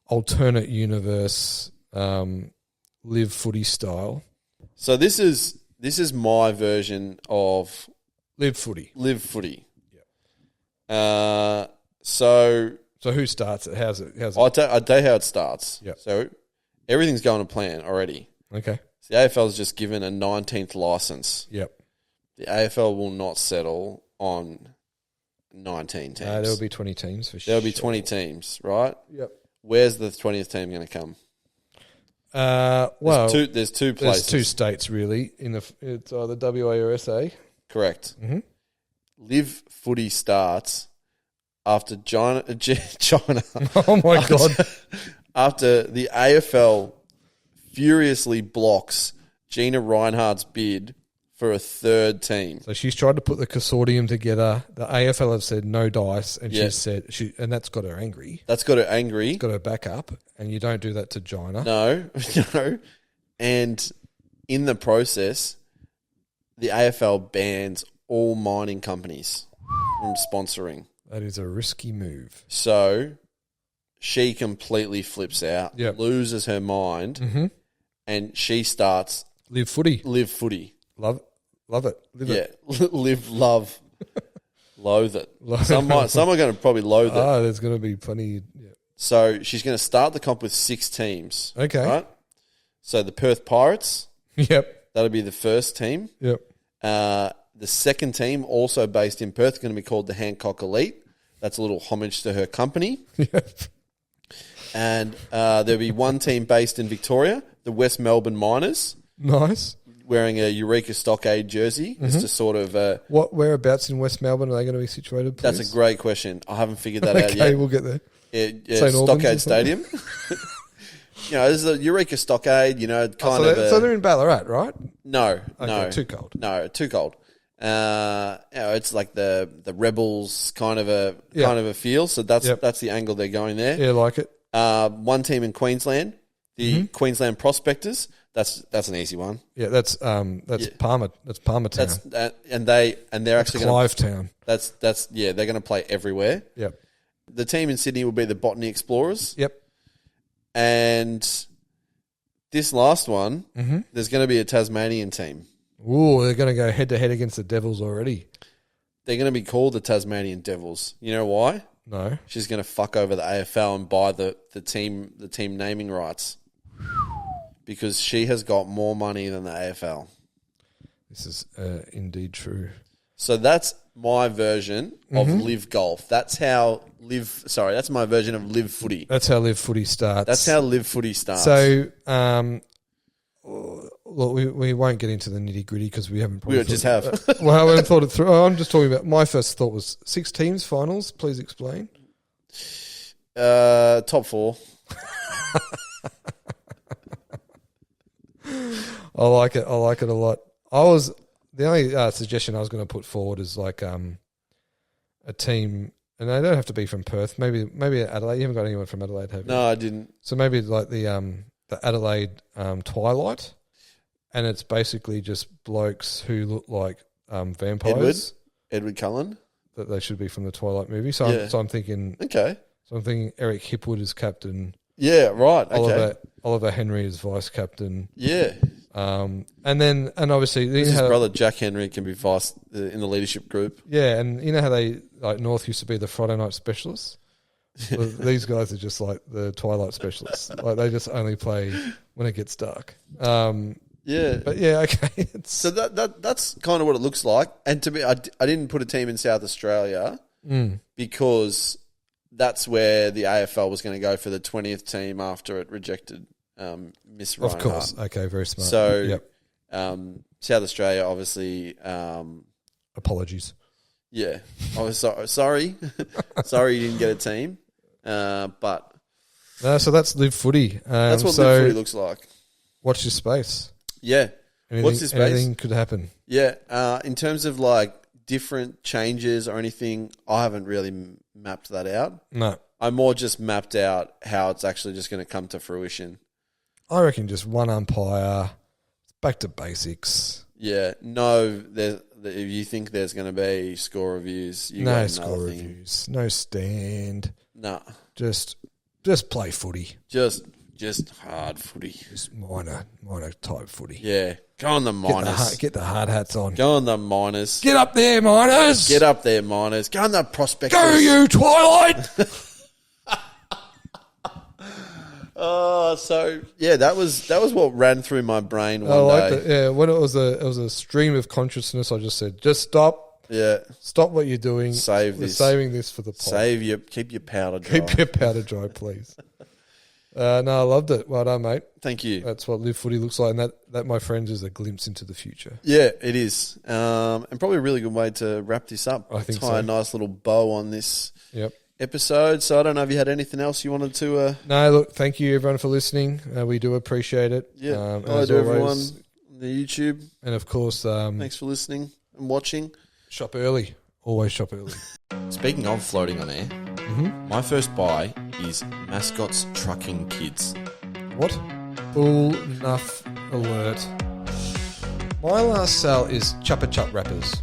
alternate universe, LIV Footy style. So this is my version of LIV Footy. LIV Footy. Yeah. So who starts it? How's it? I'll tell you how it starts. Yeah. So everything's going to plan already. Okay. So the AFL's just given a 19th license. Yep. The AFL will not settle on 19 teams. There'll be 20 teams for sure. There'll be 20 teams, right? Yep. Where's the 20th team going to come? Well, there's two places. There's two states really. It's either WA or SA. Correct. Mm-hmm. LIV Footy starts after China. Oh my God! After the AFL furiously blocks Gina Reinhardt's bid for a third team. So she's tried to put the consortium together. The AFL have said no dice, and she said and that's got her angry. That's got her angry. It's got her back up, and you don't do that to Gina. No. And in the process, the AFL bans all mining companies from sponsoring. That is a risky move. So she completely flips out, loses her mind, and she starts LIV Footy. LIV Footy. Love it. Live it. Live, love, loathe it. Some are going to probably loathe it. There's going to be plenty. Yeah. So she's going to start the comp with 6 teams. Okay. Right? So the Perth Pirates. Yep. That'll be the first team. Yep. The second team, also based in Perth, going to be called the Hancock Elite. That's a little homage to her company. Yep. And there'll be one team based in Victoria, the West Melbourne Miners. Nice. Wearing a Eureka Stockade jersey, just to sort of... whereabouts in West Melbourne are they going to be situated, please? That's a great question. I haven't figured that out yet. Okay, we'll get there. Yeah, Stockade Stadium. there's a Eureka Stockade, kind of. So they're in Ballarat, right? No, Okay, no, too cold. No, too cold. It's like the Rebels kind of a feel. So that's the angle they're going there. Yeah, like it. One team in Queensland, the Queensland Prospectors. That's an easy one. Yeah, that's Palmer. That's Palmer Town. And they're actually Clive Town. They're going to play everywhere. Yep. The team in Sydney will be the Botany Explorers. Yep. And this last one, there's going to be a Tasmanian team. Ooh, they're going to go head to head against the Devils already. They're going to be called the Tasmanian Devils. You know why? No. She's going to fuck over the AFL and buy the team naming rights because she has got more money than the AFL. This is indeed true. So that's my version of LIV Golf. That's my version of LIV Footy. That's how LIV Footy starts. That's how LIV Footy starts. So, look, we won't get into the nitty gritty because we haven't. We just have. Well, I haven't thought it through. I'm just talking about my first thought was 6 teams finals. Please explain. Top 4. I like it. I like it a lot. The only suggestion I was going to put forward is like a team, and they don't have to be from Perth. Maybe Adelaide. You haven't got anyone from Adelaide, have you? No, I didn't. So maybe like the Adelaide Twilight, and it's basically just blokes who look like vampires. Edward Cullen. That they should be from the Twilight movie. So I'm thinking. Okay. So I'm thinking Eric Hipwood is captain. Yeah. Right. Okay. Oliver Henry is vice captain. Yeah. And obviously his brother Jack Henry can be vice in the leadership group. Yeah, and you know how they like North used to be the Friday night specialists. Well, these guys are just like the Twilight specialists. Like they just only play when it gets dark. Yeah, but yeah, okay. So that's kind of what it looks like. And to me, I didn't put a team in South Australia because that's where the AFL was going to go for the 20th team after it rejected Miss Reinhardt. Of course. Okay, very smart. So, South Australia, obviously. Apologies. Yeah, I was sorry. Sorry you didn't get a team. But no, so that's LIV Footy. That's what LIV Footy looks like. Watch your space. Yeah. What's your space? Anything could happen. Yeah. In terms of like different changes or anything, I haven't really mapped that out. No. I more just mapped out how it's actually just going to come to fruition. I reckon just one umpire, back to basics. Yeah. No, if you think there's going to be score reviews, no score reviews, no stand. No. Just play footy. Just hard footy. Just minor type footy. Yeah. Go on the Miners. Get the hard hats on. Go on the Miners. Get up there, Miners. Get up there, Miners. Go on the Prospectors. Go you, Twilight. So yeah, that was what ran through my brain one I like day. that. Yeah, when it was a stream of consciousness, I just said, just stop. Yeah. Stop what you're doing. We're saving this for the pod. Keep your powder dry. Keep your powder dry, please. No, I loved it. Well done, mate. Thank you. That's what LIV Footy looks like, and that, my friends, is a glimpse into the future. Yeah, it is. And probably a really good way to wrap this up. I think Tie a nice little bow on this episode. So I don't know if you had anything else you wanted to... No, look, thank you everyone for listening. We do appreciate it. Yeah, hello to everyone on the YouTube. And of course... thanks for listening and watching. Shop early. Always shop early. Speaking of floating on air, my first buy is Mascots Trucking Kids. What? Bull Nuff alert. My last sale is Chuppa Chup wrappers.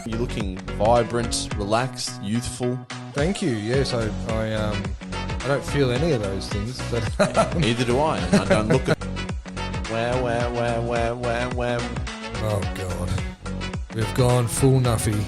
You're looking vibrant, relaxed, youthful. Thank you. Yes, I don't feel any of those things, but neither do I. I don't look at. Wow. Oh God, we've gone full Nuffy.